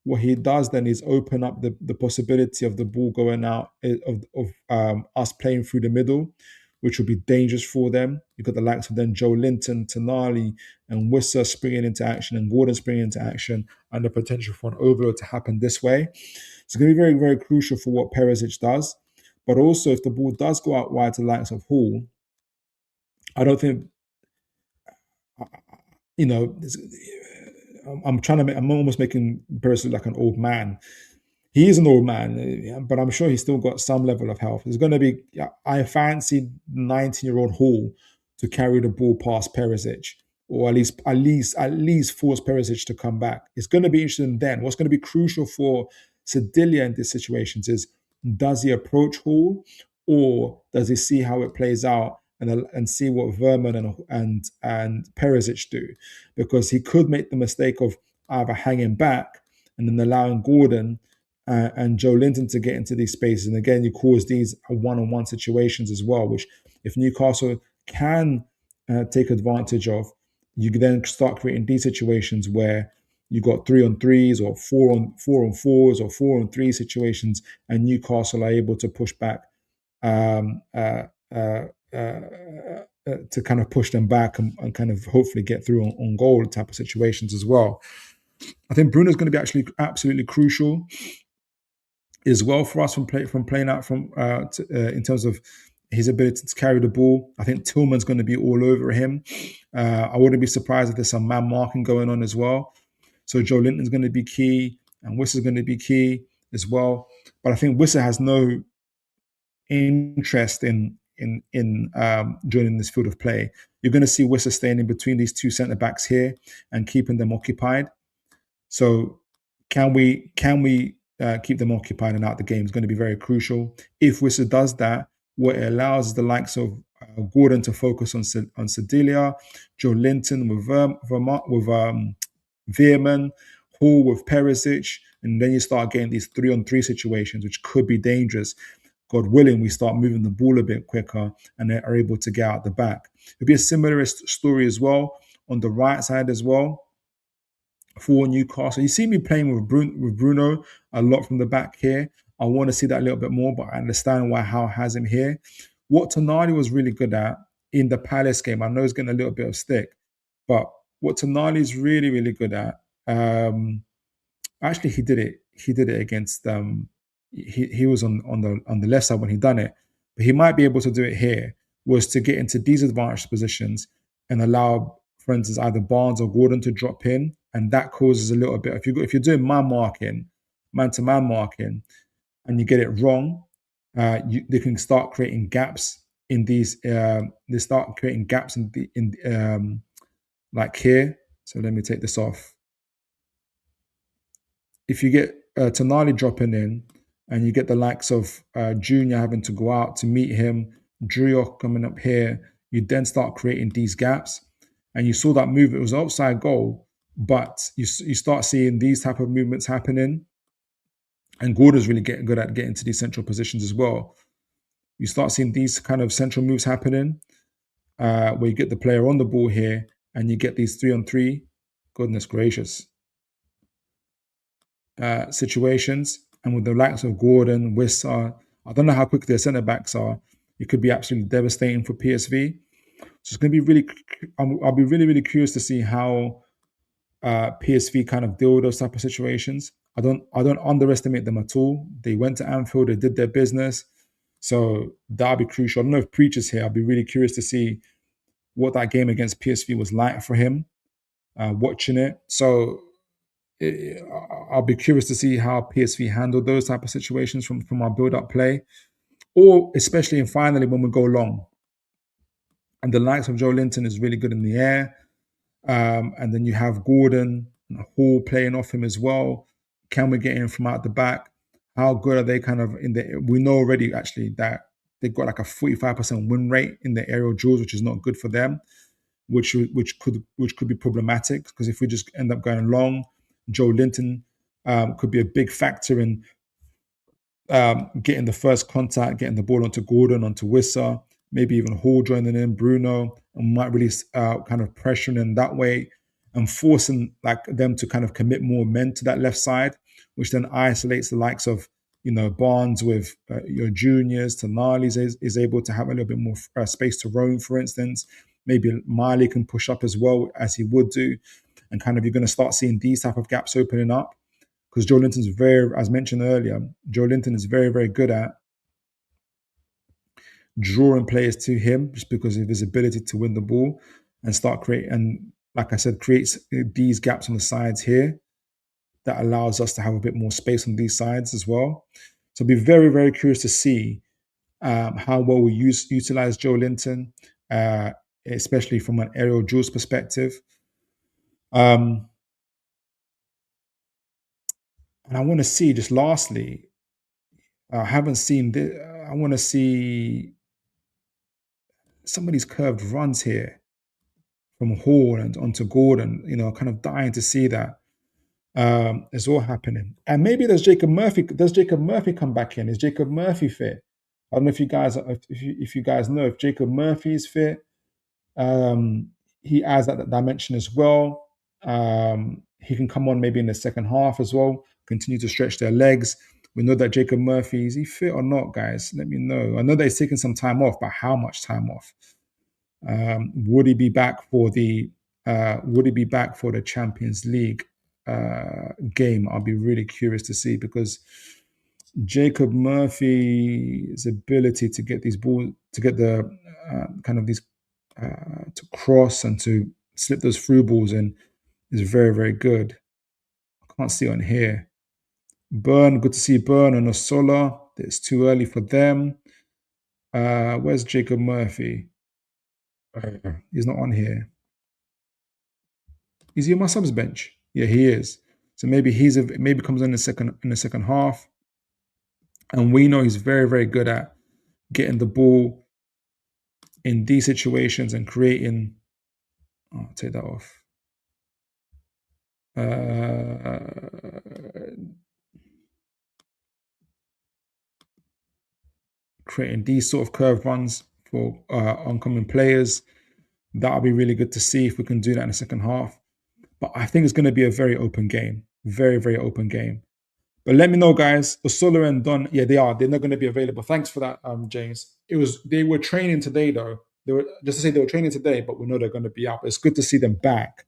S1: what he does then is open up the possibility of the ball going out, of us playing through the middle, which would be dangerous for them. You've got the likes of then Joe Linton, Tonali, and Wissa springing into action, and Gordon springing into action, and the potential for an overload to happen this way. It's going to be very, very crucial for what Perisic does. But also, if the ball does go out wide to the likes of Hall, I don't think, I'm almost making Perisic like an old man. He is an old man, but I'm sure he's still got some level of health. There's going to be, I fancy 19-year-old Hall to carry the ball past Perisic, or at least force Perisic to come back. It's going to be interesting then. What's going to be crucial for Sedilia in these situations is, does he approach Hall, or does he see how it plays out and see what Verman and Perisic do? Because he could make the mistake of either hanging back and then allowing Gordon and Joe Linton to get into these spaces. And again, you cause these one-on-one situations as well, which if Newcastle can take advantage of, you can then start creating these situations where you got 3-on-3s or 4-on-4s or 4-on-3 situations, and Newcastle are able to push back to kind of push them back and kind of hopefully get through on goal type of situations as well. I think Bruno's going to be actually absolutely crucial as well for us from playing out in terms of his ability to carry the ball. I think Tillman's going to be all over him. I wouldn't be surprised if there's some man marking going on as well. So Joe Linton's going to be key, and Wissa's going to be key as well. But I think Wissa has no interest in joining this field of play. You're going to see Wissa staying in between these two centre backs here and keeping them occupied. So can we keep them occupied and out the game is going to be very crucial. If Wissa does that, what it allows is the likes of Gordon to focus on Sedilia, Joe Linton with Veerman, Hall with Perisic, and then you start getting these 3-on-3 situations, which could be dangerous. God willing, we start moving the ball a bit quicker and they are able to get out the back. It'll be a similar story as well on the right side as well for Newcastle. You see me playing with Bruno a lot from the back here. I want to see that a little bit more, but I understand why Howe has him here. What Tonali was really good at in the Palace game, I know he's getting a little bit of stick, but what Tonali is really, really good at, actually he did it against he was on the left side when he done it, but he might be able to do it here, was to get into disadvantaged positions and allow, for instance, either Barnes or Gordon to drop in, and that causes a little bit. If you're doing man marking, man-to-man marking, and you get it wrong, they can start creating gaps in these. They start creating gaps in like here. So let me take this off. If you get Tonali dropping in, and you get the likes of Junior having to go out to meet him, Drio coming up here, you then start creating these gaps. And you saw that move; it was an offside goal, but you start seeing these type of movements happening. And Gordon's really getting good at getting to these central positions as well. You start seeing these kind of central moves happening, where you get the player on the ball here, and you get these 3-on-3. Goodness gracious. Situations, and with the likes of Gordon, Wissa, I don't know how quick their centre backs are. It could be absolutely devastating for PSV. So it's going to be really. I'll be really, really curious to see how PSV kind of deal with those type of situations. I don't underestimate them at all. They went to Anfield, they did their business, so that'll be crucial. I don't know if Preacher's here. I'll be really curious to see what that game against PSV was like for him, watching it. So I'll be curious to see how PSV handled those type of situations from our build-up play, or especially and finally when we go long. And the likes of Joe Linton is really good in the air. And then you have Gordon and Hall playing off him as well. Can we get in from out the back? How good are they kind of in the? We know already actually that they've got like a 45% win rate in the aerial duels, which is not good for them, which could be problematic because if we just end up going long, Joe Linton could be a big factor in getting the first contact, getting the ball onto Gordon, onto Wissa, maybe even Hall joining in, Bruno, and might really kind of pressuring in that way and forcing like them to kind of commit more men to that left side, which then isolates the likes of Barnes with your juniors. Tonali is able to have a little bit more space to roam, for instance. Maybe Miley can push up as well as he would do, and kind of you're going to start seeing these type of gaps opening up because Joe Linton's very, as mentioned earlier, Joe Linton is very, very good at drawing players to him just because of his ability to win the ball and start creating, and like I said, creates these gaps on the sides here that allows us to have a bit more space on these sides as well. So I'll be very, very curious to see how well we utilize Joe Linton, especially from an aerial duels perspective. And I want to see, just lastly, I haven't seen this. I want to see some of these curved runs here from Hall and onto Gordon, kind of dying to see that. It's all happening. And maybe there's Jacob Murphy. Does Jacob Murphy come back in? Is Jacob Murphy fit? I don't know if you guys know if Jacob Murphy is fit. He adds that dimension as well. He can come on maybe in the second half as well, continue to stretch their legs. We know that Jacob Murphy, is he fit or not, guys? Let me know. I know that he's taking some time off, but how much time off? Would he be back for the Champions League game? I'll be really curious to see because Jacob Murphy's ability to get these balls, to get the kind of these to cross and to slip those through balls in is very, very good. I can't see on here. Burn, good to see Burn and Osola. It's too early for them. Where's Jacob Murphy? He's not on here. Is he on my subs bench? Yeah, he is. So maybe maybe comes in the second half. And we know he's very, very good at getting the ball in these situations and creating. I'll take that off. Creating these sort of curve runs for oncoming players. That'll be really good to see if we can do that in the second half. But I think it's going to be a very open game. Very, very open game. But let me know, guys. Osola and Don, yeah, they are. They're not going to be available. Thanks for that, James. They were training today, though. They were training today, but we know they're going to be out. It's good to see them back.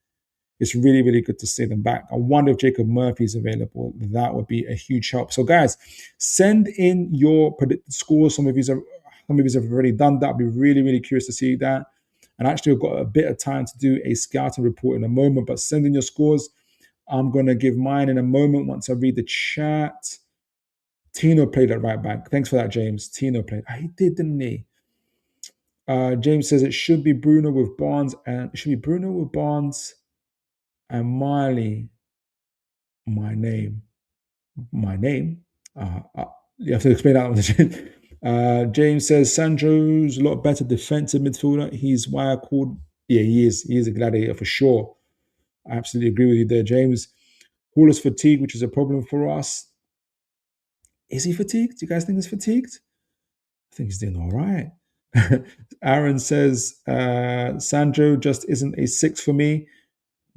S1: It's really, really good to see them back. I wonder if Jacob Murphy is available. That would be a huge help. So, guys, send in your predicted scores. Some of you have already done that. I'd be really, really curious to see that. And actually, we've got a bit of time to do a scouting report in a moment. But send in your scores. I'm going to give mine in a moment once I read the chat. Tino played at right back. Thanks for that, James. Tino played. He did, didn't he? James says it should be Bruno with Barnes and Miley. My name. You have to explain that. James says Sandro's a lot better defensive midfielder. He's why I called. Yeah, he is. He is a gladiator for sure. I absolutely agree with you there, James. Hauler's fatigue, which is a problem for us. Is he fatigued? Do you guys think he's fatigued? I think he's doing all right. Aaron says Sandro just isn't a 6 for me.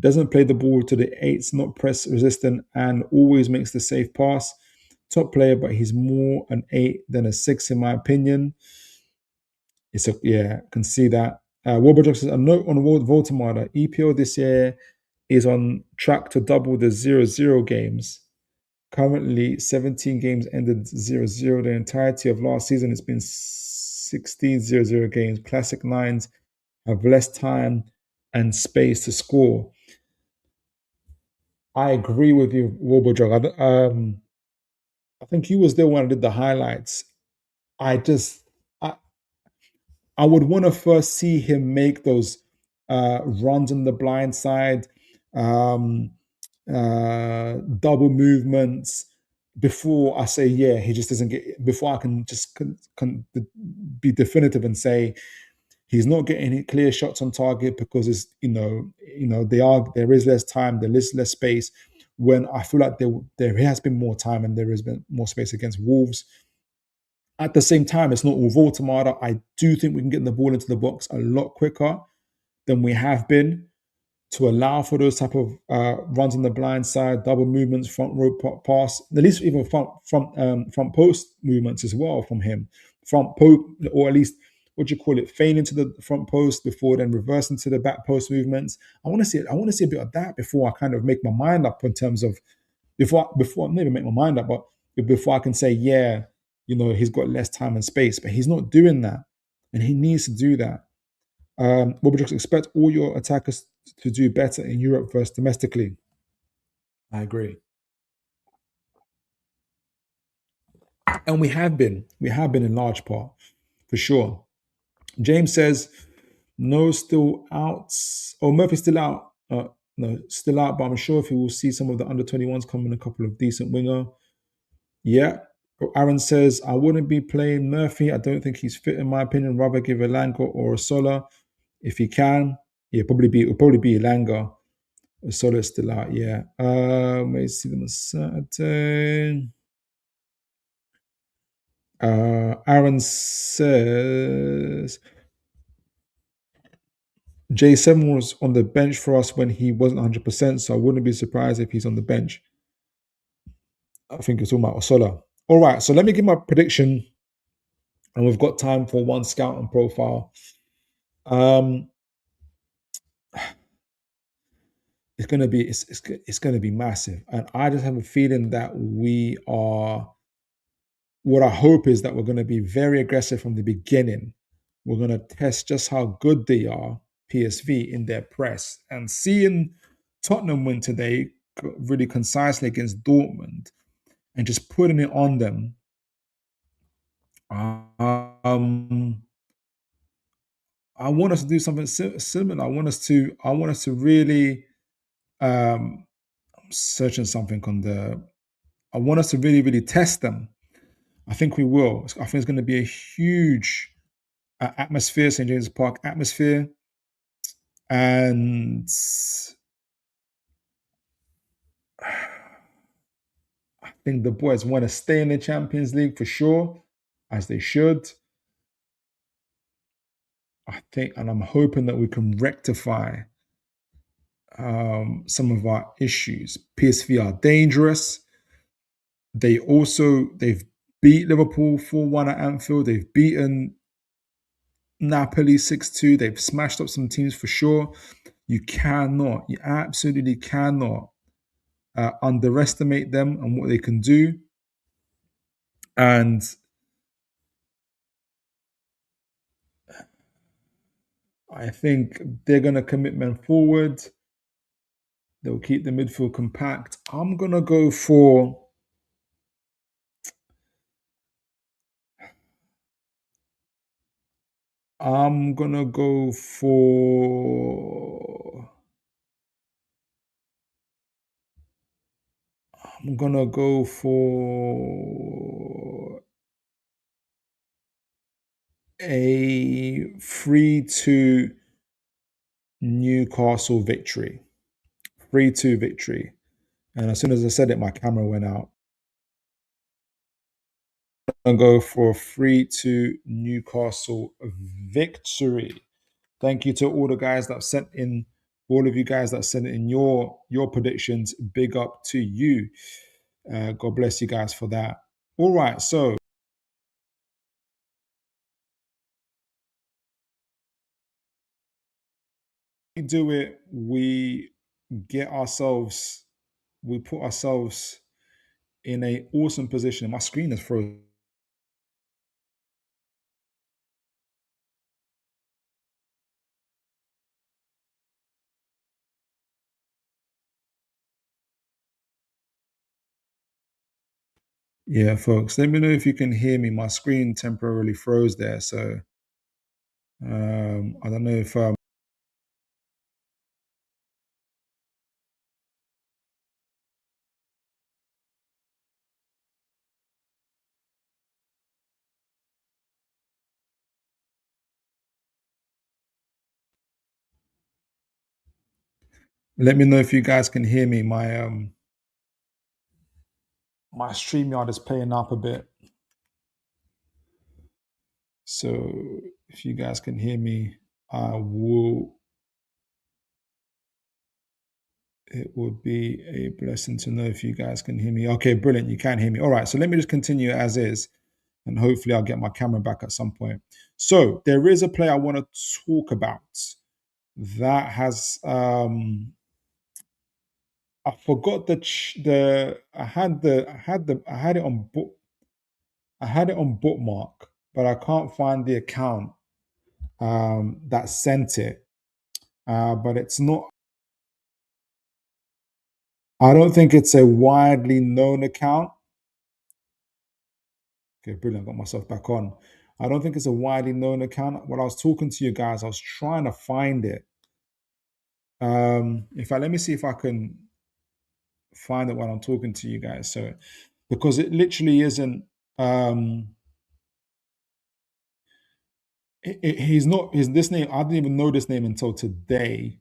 S1: Doesn't play the ball to the 8s, not press resistant, and always makes the safe pass. Top player, but he's more an 8 than a 6 in my opinion. Can see that. Warburg says a note on Voldemar. EPL this year is on track to double the 0-0 games. Currently, 17 games ended 0-0. The entirety of last season has been 16 0-0 games. Classic nines have less time and space to score. I agree with you, Wobojog. I think he was there when I did the highlights. I I would want to first see him make those runs on the blind side, um, double movements before I say, yeah, he just doesn't get. Before I can just be definitive and say he's not getting any clear shots on target because it's there is less time, there is less space. When I feel like there has been more time and there has been more space against Wolves. At the same time, it's not all Voltamada. I do think we can get the ball into the box a lot quicker than we have been to allow for those type of runs on the blind side, double movements, front row pass, at least even front post movements as well from him. Front post, or at least what do you call it, feign into the front post before then reverse into the back post movements. I want to see a bit of that before I kind of make my mind up in terms of before I never make my mind up, but before I can say, yeah, he's got less time and space, but he's not doing that, and he needs to do that. What would you expect all your attackers to do better in Europe versus domestically? I agree, and we have been in large part for sure. James says no, still out. Oh, Murphy's still out. No, still out, but I'm sure if we will see some of the under 21s coming, a couple of decent winger. Yeah. Aaron says, I wouldn't be playing Murphy. I don't think he's fit, in my opinion. Rather give Elanga or a Sola if he can. Yeah, it'll probably be Elanga. Sola is still out, yeah. May see them on Saturday. Aaron says J7 was on the bench for us when he wasn't 100%, so I wouldn't be surprised if he's on the bench. I think it's talking about Osola. All right, so let me give my prediction, and we've got time for one scout and profile. It's gonna be massive, and I just have a feeling that we are. What I hope is that we're going to be very aggressive from the beginning. We're going to test just how good they are, PSV, in their press, and seeing Tottenham win today really concisely against Dortmund, and just putting it on them. I want us to do something similar. I want us to really searching something on the. I want us to really, really test them. I think we will. I think it's going to be a huge atmosphere, St. James's Park atmosphere, and I think the boys want to stay in the Champions League for sure, as they should. I think, and I'm hoping that we can rectify some of our issues. PSV are dangerous. They've beat Liverpool 4-1 at Anfield. They've beaten Napoli 6-2. They've smashed up some teams for sure. You absolutely cannot underestimate them and what they can do. And I think they're going to commit men forward. They'll keep the midfield compact. I'm gonna go for. I'm gonna go for. I'm gonna go for a 3-2 Newcastle victory. 3-2 victory. And as soon as I said it, my camera went out. I'm gonna go for a 3-2 Newcastle victory. Thank you to all the guys that sent in, all of you guys that sent in your predictions. Big up to you. God bless you guys for that. All right, so we do it. We put ourselves in a awesome position. My screen is frozen. Yeah, folks, let me know if you can hear me. My screen temporarily froze there, so I don't know if let me know if you guys can hear me. My StreamYard is playing up a bit. So if you guys can hear me, I will it would be a blessing to know if you guys can hear me. Okay, brilliant. You can hear me. All right. So let me just continue as is, and hopefully I'll get my camera back at some point. So there is a play I want to talk about that has I forgot the I had it on book I had it on bookmark, but I can't find the account that sent it. But it's not. I don't think it's a widely known account. Okay, brilliant. I got myself back on. I don't think it's a widely known account. When I was talking to you guys, I was trying to find it. In fact, let me see if I can find it while I'm talking to you guys. So, because it literally isn't. He's not. His this name. I didn't even know this name until today,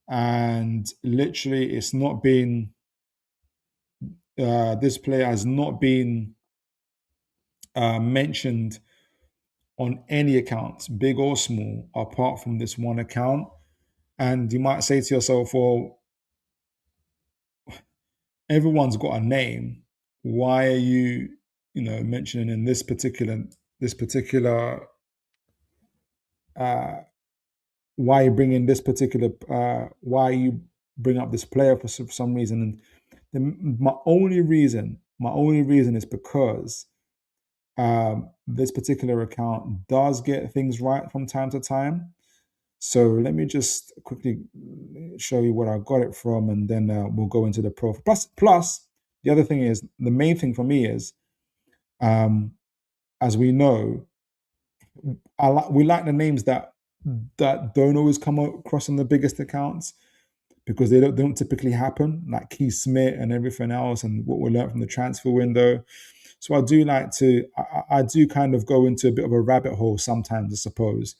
S1: and literally, it's not been. This player has not been mentioned on any accounts, big or small, apart from this one account. And you might say to yourself, well, everyone's got a name. Why are you, mentioning in this particular why are you bringing this particular why you bring up this player for some reason? And my only reason is because this particular account does get things right from time to time. So let me just quickly show you where I got it from, and then we'll go into the profile. Plus, the other thing is the main thing for me is, as we know, we like the names that don't always come across on the biggest accounts because they don't typically happen, like Keith Smith and everything else, and what we learned from the transfer window. So I do like to, I do kind of go into a bit of a rabbit hole sometimes, I suppose,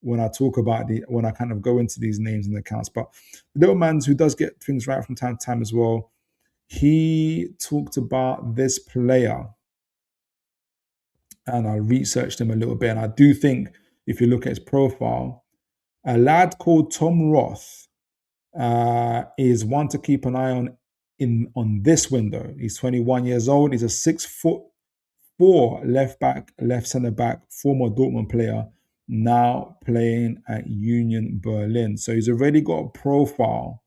S1: when I talk about when I kind of go into these names and accounts. But Little Mans, who does get things right from time to time as well, he talked about this player, and I researched him a little bit. And I do think if you look at his profile, a lad called Tom Roth is one to keep an eye on this window. He's 21 years old. He's a 6'4" left back, left centre back, former Dortmund player, now playing at Union Berlin. So he's already got a profile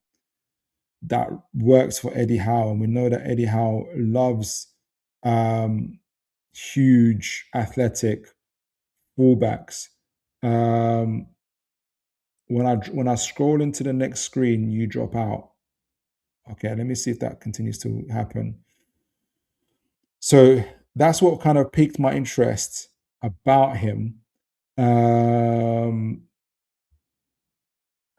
S1: that works for Eddie Howe, and we know that Eddie Howe loves huge, athletic fullbacks. When I scroll into the next screen, you drop out. Okay, let me see if that continues to happen. So that's what kind of piqued my interest about him. And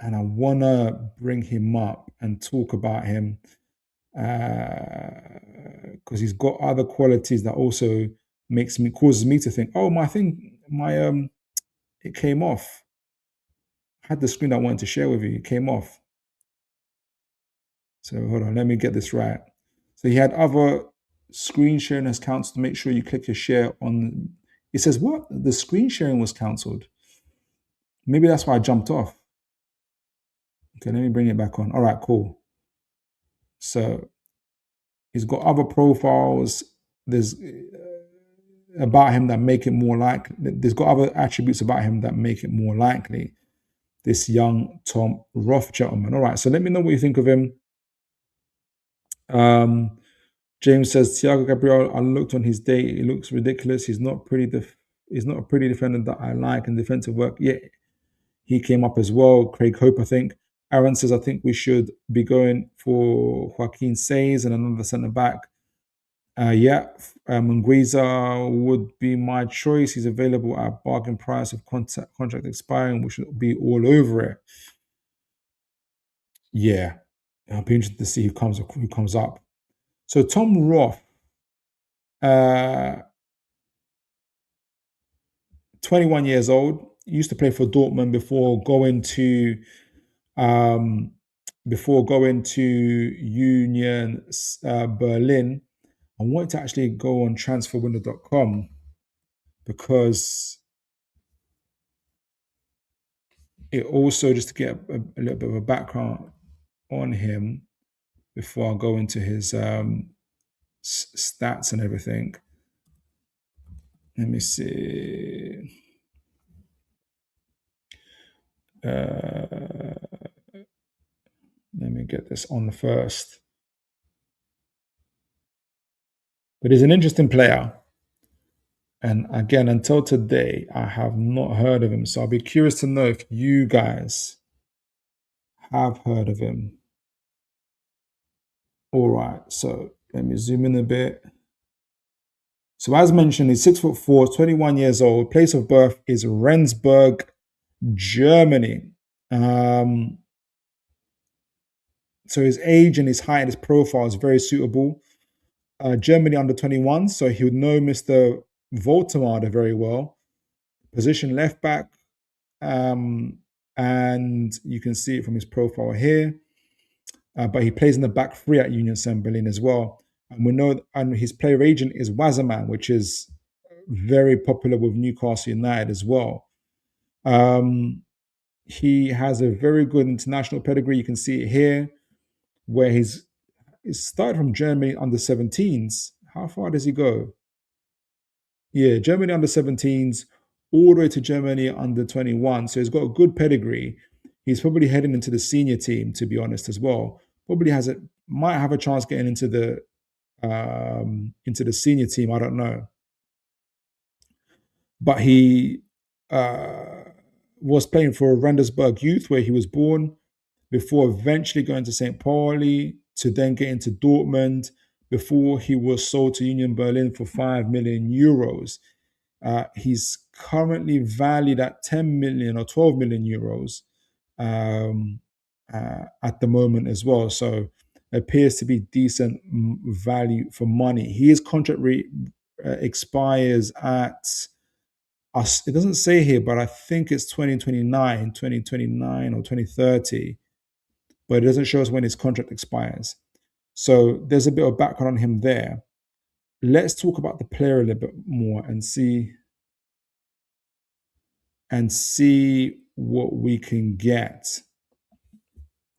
S1: I want to bring him up and talk about him because he's got other qualities that also causes me to think, oh, my it came off. I had the screen I wanted to share with you. It came off. So hold on, let me get this right. So he had other screen sharing as cancelled. To make sure you click your share on. It says what? The screen sharing was cancelled. Maybe that's why I jumped off. Okay, let me bring it back on. All right, cool. So he's got other profiles. There's about him that make it more likely. There's got other attributes about him that make it more likely. This young Tom Rothe gentleman. All right, so let me know what you think of him. James says Thiago Gabriel. I looked on his day. He looks ridiculous. He's not pretty. He's not a pretty defender that I like in defensive work. Yeah, he came up as well. Craig Hope, I think. Aaron says I think we should be going for Joaquin Says and another centre back. Munguiza would be my choice. He's available at a bargain price of contract expiring. We should be all over it. Yeah, I'll be interested to see who comes up. So Tom Rothe, 21 years old, used to play for Dortmund before going to Union Berlin. I wanted to actually go on transferwindow.com because it also, just to get a little bit of a background on him before I go into his stats and everything. Let me see. Let me get this on first. But he's an interesting player. And again, until today, I have not heard of him. So I'll be curious to know if you guys have heard of him. All right, so let me zoom in a bit. So as mentioned, he's 6'4", 21 years old. Place of birth is Rendsburg, Germany. So his age and his height and his profile is very suitable. Germany under 21, so he would know Mr. Voltemade very well. Position left back, and you can see it from his profile here. But he plays in the back three at Union Saint-Berlin as well. And we know, and his player agent is Wasserman, which is very popular with Newcastle United as well. He has a very good international pedigree. You can see it here, where he's started from Germany under 17s. How far does he go? Yeah, Germany under 17s, all the way to Germany under 21. So he's got a good pedigree. He's probably heading into the senior team, to be honest, as well. Probably might have a chance getting into the senior team. I don't know, but he was playing for Rendsburg Youth, where he was born, before eventually going to St. Pauli, to then get into Dortmund, before he was sold to Union Berlin for 5 million euros. He's currently valued at 10 million or 12 million euros at the moment as well. So appears to be decent value for money. His contract expires at us. It doesn't say here, but I think it's 2029 or 2030. But it doesn't show us when his contract expires. So there's a bit of background on him there. Let's talk about the player a little bit more and see what we can get.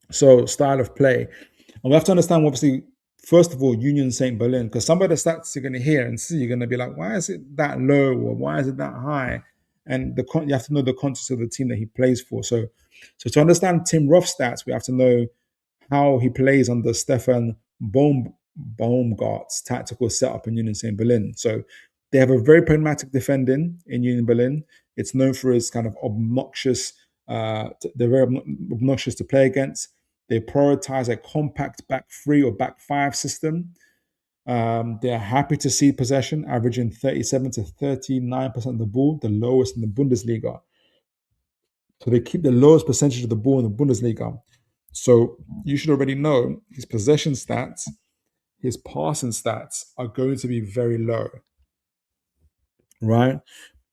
S1: So style of play. And we have to understand, obviously, first of all, Union St. Berlin, because some of the stats you're going to hear and see, you're going to be like, why is it that low or why is it that high? And you have to know the context of the team that he plays for. So to understand Tim Roth's stats, we have to know how he plays under Stefan Baumgart's tactical setup in Union St. Berlin. So they have a very pragmatic defending in Union Berlin. It's known for its kind of obnoxious, they're very obnoxious to play against. They prioritize a compact back three or back five system. They're happy to see possession, averaging 37 to 39% of the ball, the lowest in the Bundesliga. So they keep the lowest percentage of the ball in the Bundesliga. So you should already know his possession stats, his passing stats are going to be very low, right?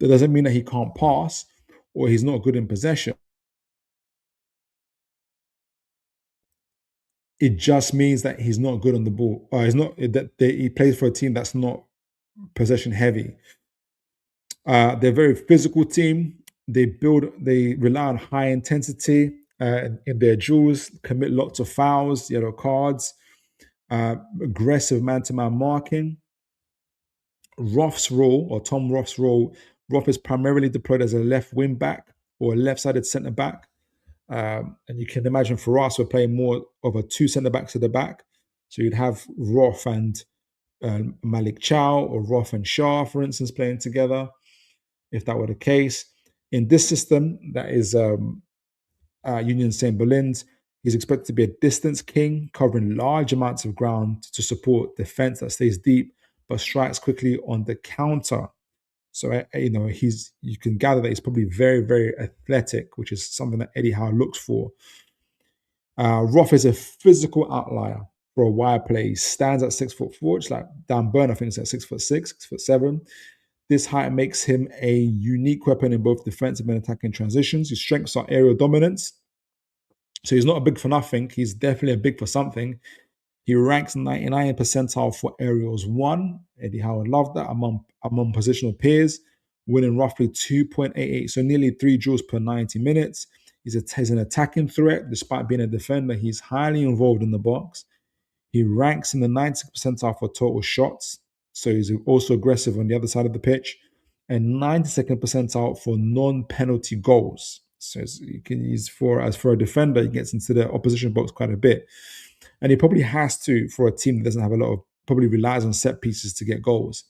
S1: That doesn't mean that he can't pass or he's not good in possession. It just means that he's not good on the ball. He's not that he plays for a team that's not possession heavy. They're a very physical team. They rely on high intensity in their duels, commit lots of fouls, yellow cards, aggressive man-to-man marking. Roth's role, or Tom Roth's role, Roth is primarily deployed as a left wing back or a left-sided centre back. And you can imagine for us, we're playing more of a two centre backs at the back. So you'd have Roth and Malik Chow, or Roth and Shah, for instance, playing together. If that were the case, in this system, that is Union St. Berlin's, he's expected to be a distance king, covering large amounts of ground to support defense that stays deep but strikes quickly on the counter. So you can gather that he's probably very, very athletic, which is something that Eddie Howe looks for. Roth is a physical outlier for a wide play. He stands at 6'4", just like Dan Burn, I think, is at 6'6", 6'7". This height makes him a unique weapon in both defensive and attacking transitions. His strengths are aerial dominance. So he's not a big for nothing. He's definitely a big for something. He ranks 99th percentile for aerials 1. Eddie Howe would love that among positional peers, winning roughly 2.88, so nearly 3 duels per 90 minutes. He's an attacking threat. Despite being a defender, he's highly involved in the box. He ranks in the 90th percentile for total shots, so he's also aggressive on the other side of the pitch, and 92nd percentile for non-penalty goals. So for a defender, he gets into the opposition box quite a bit. And he probably has to for a team that doesn't have a lot of, probably relies on set pieces to get goals.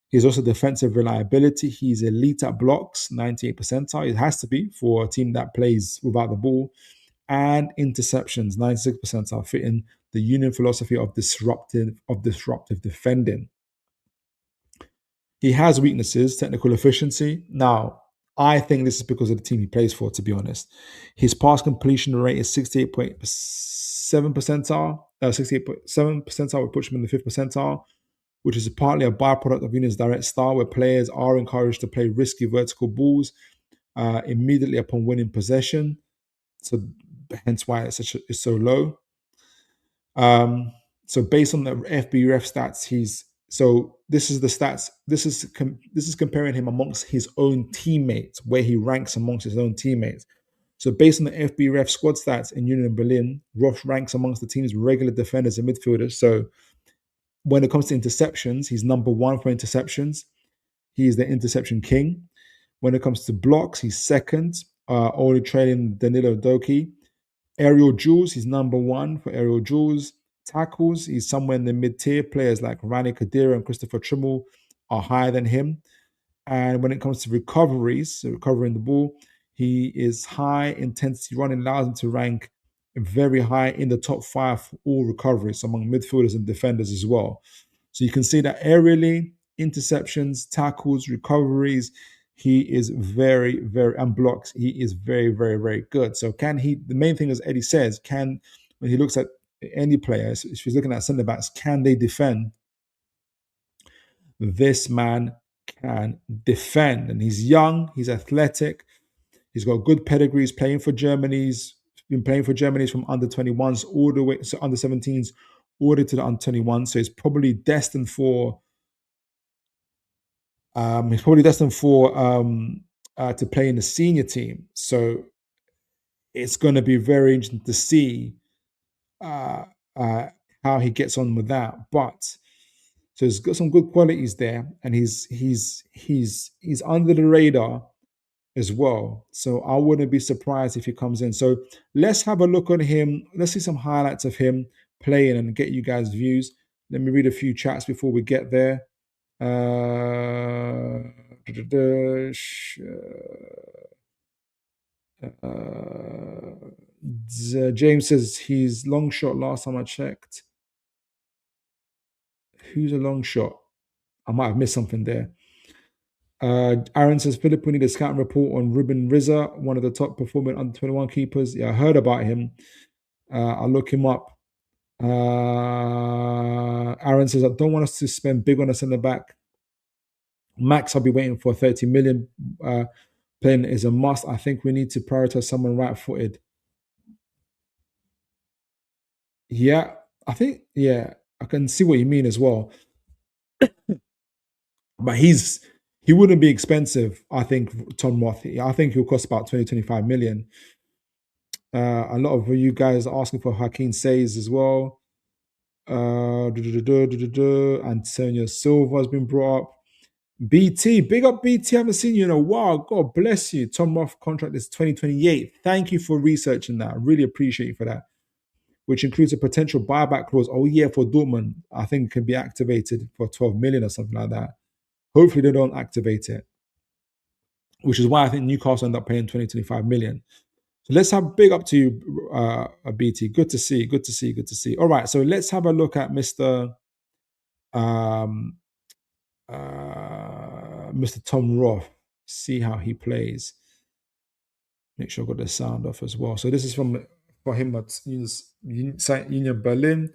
S1: He's also defensive reliability. He's elite at blocks, 98th percentile. It has to be for a team that plays without the ball. And interceptions, 96th percentile, fitting the Union philosophy of disruptive defending. He has weaknesses, technical efficiency. Now, I think this is because of the team he plays for, to be honest. His pass completion rate is 68.7 percentile. 68.7 percentile would put him in the 5th percentile, which is partly a byproduct of Union's direct style, where players are encouraged to play risky vertical balls immediately upon winning possession. So hence why it's so low. So based on the FBref stats, this is the stats. This is comparing him amongst his own teammates, where he ranks amongst his own teammates. So based on the FBref squad stats in Union Berlin, Roth ranks amongst the team's regular defenders and midfielders. So when it comes to interceptions, he's number 1 for interceptions. He is the interception king. When it comes to blocks, he's second, only trailing Danilo Doki. Aerial duels, he's number 1 for aerial duels. Tackles, he's somewhere in the mid-tier. Players like Rani Kadira and Christopher Trimmel are higher than him. And when it comes to recoveries, so recovering the ball, he is high intensity running, allows him to rank very high in the top 5 for all recoveries among midfielders and defenders as well. So you can see that aerially, interceptions, tackles, recoveries, he is very, very, and blocks, he is very, very, very good. So the main thing, as Eddie says, when he looks at any players, if he's looking at centre backs, can they defend? This man can defend, and he's young, he's athletic, he's got good pedigree. He's playing for Germany's been playing for Germany's from under 21s all the way, so under 17s all the way to the under 21. So he's probably destined for to play in the senior team. So it's going to be very interesting to see uh, how he gets on with that. But so he's got some good qualities there, and he's under the radar as well. So I wouldn't be surprised if he comes in. So let's have a look on him. Let's see some highlights of him playing and get you guys' views. Let me read a few chats before we get there. James says he's long shot last time I checked. Who's a long shot? I might have missed something there. Aaron says Philip, we need a scouting report on Ruben Rizza, one of the top performing under 21 keepers. Yeah, I heard about him. I'll look him up. Aaron says, I don't want us to spend big on a centre back. Max, I'll be waiting for 30 million. Playing is a must. I think we need to prioritize someone right footed. Yeah, yeah, I can see what you mean as well. But he wouldn't be expensive, I think, Tom Rothe. I think he'll cost about 20-25 million. A lot of you guys are asking for Hakeem Says as well. Antonio Silva has been brought up. BT, big up BT. I haven't seen you in a while. God bless you. Tom Roth contract is 2028. Thank you for researching that. I really appreciate you for that. Which includes a potential buyback clause. Oh yeah, for Dortmund, I think it can be activated for 12 million or something like that. Hopefully they don't activate it, which is why I think Newcastle end up paying 20-25 million. So let's have big up to you, BT. Good to see. Good to see. Good to see. All right, so let's have a look at Mr. Tom Roth. See how he plays. Make sure I got the sound off as well. So this is for him at Union Berlin.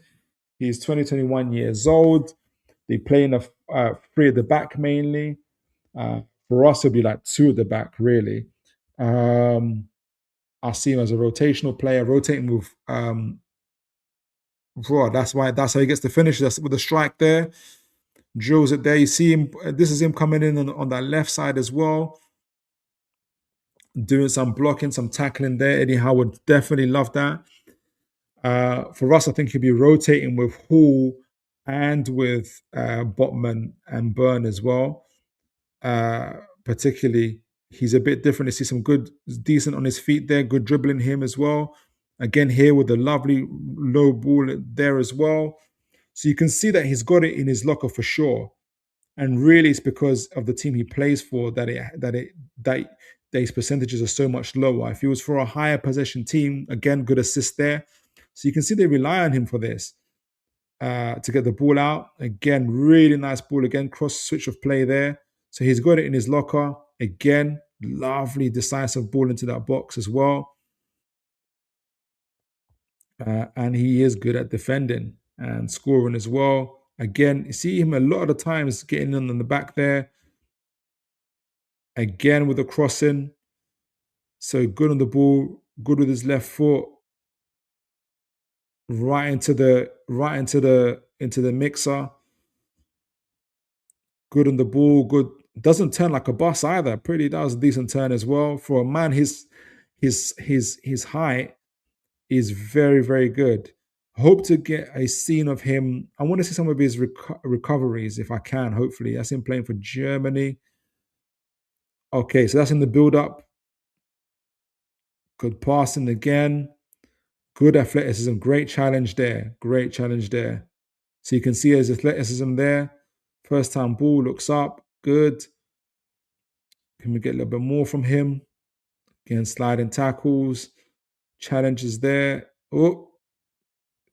S1: He's 21 years old. They play in a three at the back mainly. For us, it'll be like two at the back, really. I see him as a rotational player, rotating with Raw. That's how he gets the finish. That's with the strike there. Drills it there. You see him. This is him coming in on that left side as well, doing some blocking, some tackling there. Eddie Howe would definitely love that. For us, I think he'll be rotating with Hall and with Botman and Byrne as well. Particularly, he's a bit different. You see some good, decent on his feet there, good dribbling him as well. Again, here with a lovely low ball there as well. So you can see that he's got it in his locker for sure. And really, it's because of the team he plays for that his percentages are so much lower. If he was for a higher possession team, again, good assist there. So you can see they rely on him for this to get the ball out. Again, really nice ball. Again, cross switch of play there. So he's got it in his locker. Again, lovely decisive ball into that box as well. And he is good at defending and scoring as well. Again, you see him a lot of the times getting in on the back there. Again with the crossing. So good on the ball, good with his left foot. Right into the mixer. Good on the ball, good. Doesn't turn like a bus either. Pretty does a decent turn as well. For a man his height is very, very good. Hope to get a scene of him. I want to see some of his recoveries if I can, hopefully. That's him playing for Germany. Okay, so that's in the build-up. Good passing again. Good athleticism. Great challenge there. Great challenge there. So you can see his athleticism there. First time ball, looks up. Good. Can we get a little bit more from him? Again, sliding tackles. Challenges there. Oh,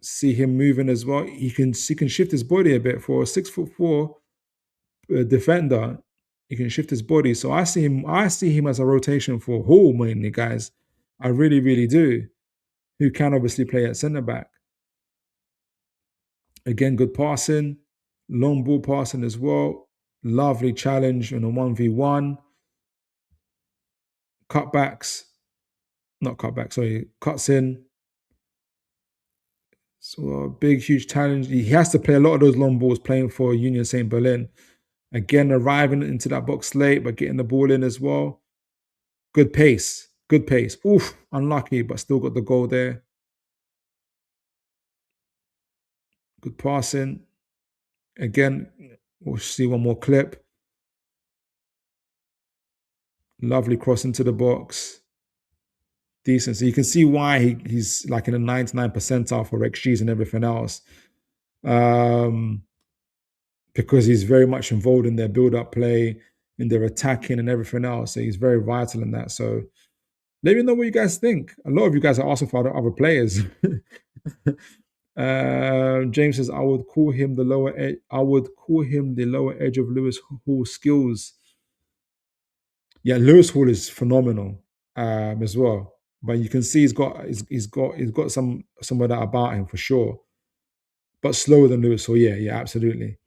S1: see him moving as well. He can shift his body a bit for a 6'4" defender. He can shift his body. So I see him as a rotation for Hall mainly, guys. I really, really do. Who can obviously play at centre back. Again, good passing, long ball passing as well. Lovely challenge in a 1v1. Cutbacks, not cutback, sorry, cuts in. So a big, huge challenge. He has to play a lot of those long balls playing for Union St. Berlin. Again, arriving into that box late, but getting the ball in as well. Good pace, good pace. Oof, unlucky, but still got the goal there. Good passing. Again, we'll see one more clip. Lovely cross into the box. Decent. So you can see why he's like in a 99 percentile for XGs and everything else. Because he's very much involved in their build-up play, in their attacking and everything else. So he's very vital in that. So Let me know what you guys think. A lot of you guys are asking for other players. James says, "I would call him the lower edge. I would call him the lower edge of Lewis Hall's skills." Yeah, Lewis Hall is phenomenal as well. But you can see he's got some of that about him for sure. But slower than Lewis Hall. Yeah, yeah, absolutely.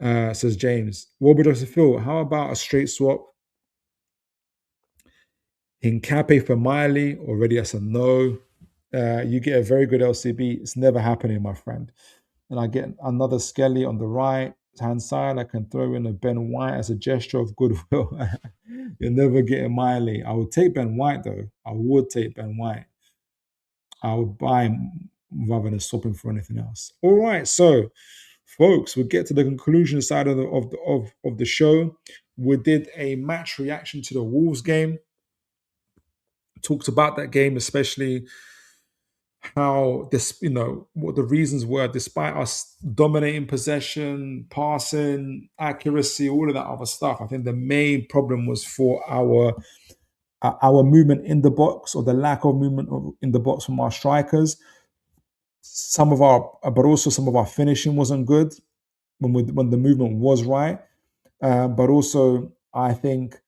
S1: Says James. What would you feel? How about a straight swap? Hincape for Miley, already that's a no. You get a very good LCB. It's never happening, my friend. And I get another Skelly on the right hand side. I can throw in a Ben White as a gesture of goodwill. You're never getting Miley. I would take Ben White though. I would take Ben White. I would buy him rather than swap him for anything else. All right, so folks, we'll get to the conclusion side of the show. We did a match reaction to the Wolves game. Talked about that game, especially how this, what the reasons were, despite us dominating possession, passing, accuracy, all of that other stuff. I think the main problem was for our movement in the box, or the lack of movement in the box from our strikers. But also some of our finishing wasn't good when the movement was right. But also, I think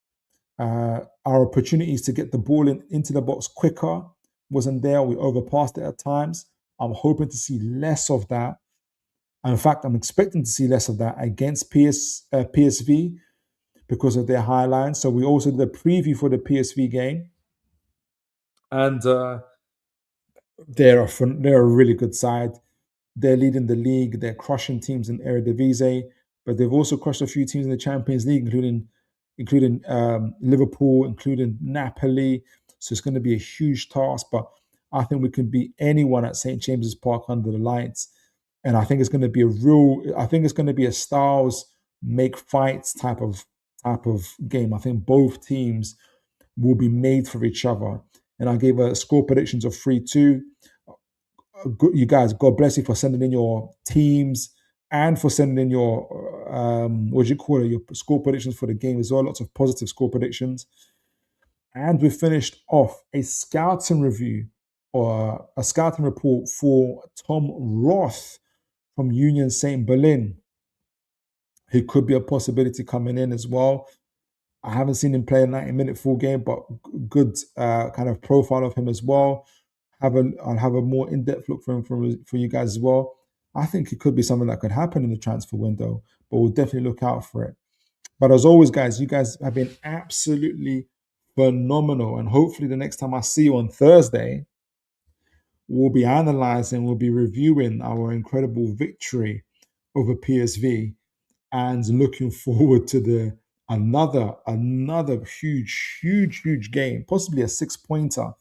S1: our opportunities to get the ball into the box quicker wasn't there. We overpassed it at times. I'm hoping to see less of that. And in fact, I'm expecting to see less of that against PSV because of their high line. So we also did a preview for the PSV game, and they're a really good side. They're leading the league. They're crushing teams in Eredivisie, but they've also crushed a few teams in the Champions League, including Liverpool, including Napoli. So it's going to be a huge task, but I think we can beat anyone at St James's Park under the lights. And I think it's going to be I think it's going to be a styles make fights type of game. I think both teams will be made for each other. And I gave a score predictions of 3-2. You guys, God bless you for sending in your teams and for sending in your what do you call it, your score predictions for the game as well. Lots of positive score predictions. And we finished off a scouting review or a scouting report for Tom Rothe from Union St. Berlin, who could be a possibility coming in as well. I haven't seen him play a 90-minute full game, but good kind of profile of him as well. I'll have a more in-depth look for you guys as well. I think it could be something that could happen in the transfer window, but we'll definitely look out for it. But as always, guys, you guys have been absolutely phenomenal. And hopefully the next time I see you on Thursday, we'll be analyzing, we'll be reviewing our incredible victory over PSV and looking forward to the another huge game, possibly a 6-pointer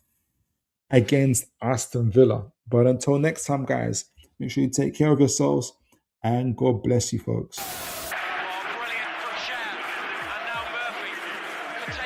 S1: against Aston Villa. But until next time, guys, make sure you take care of yourselves and God bless you, folks.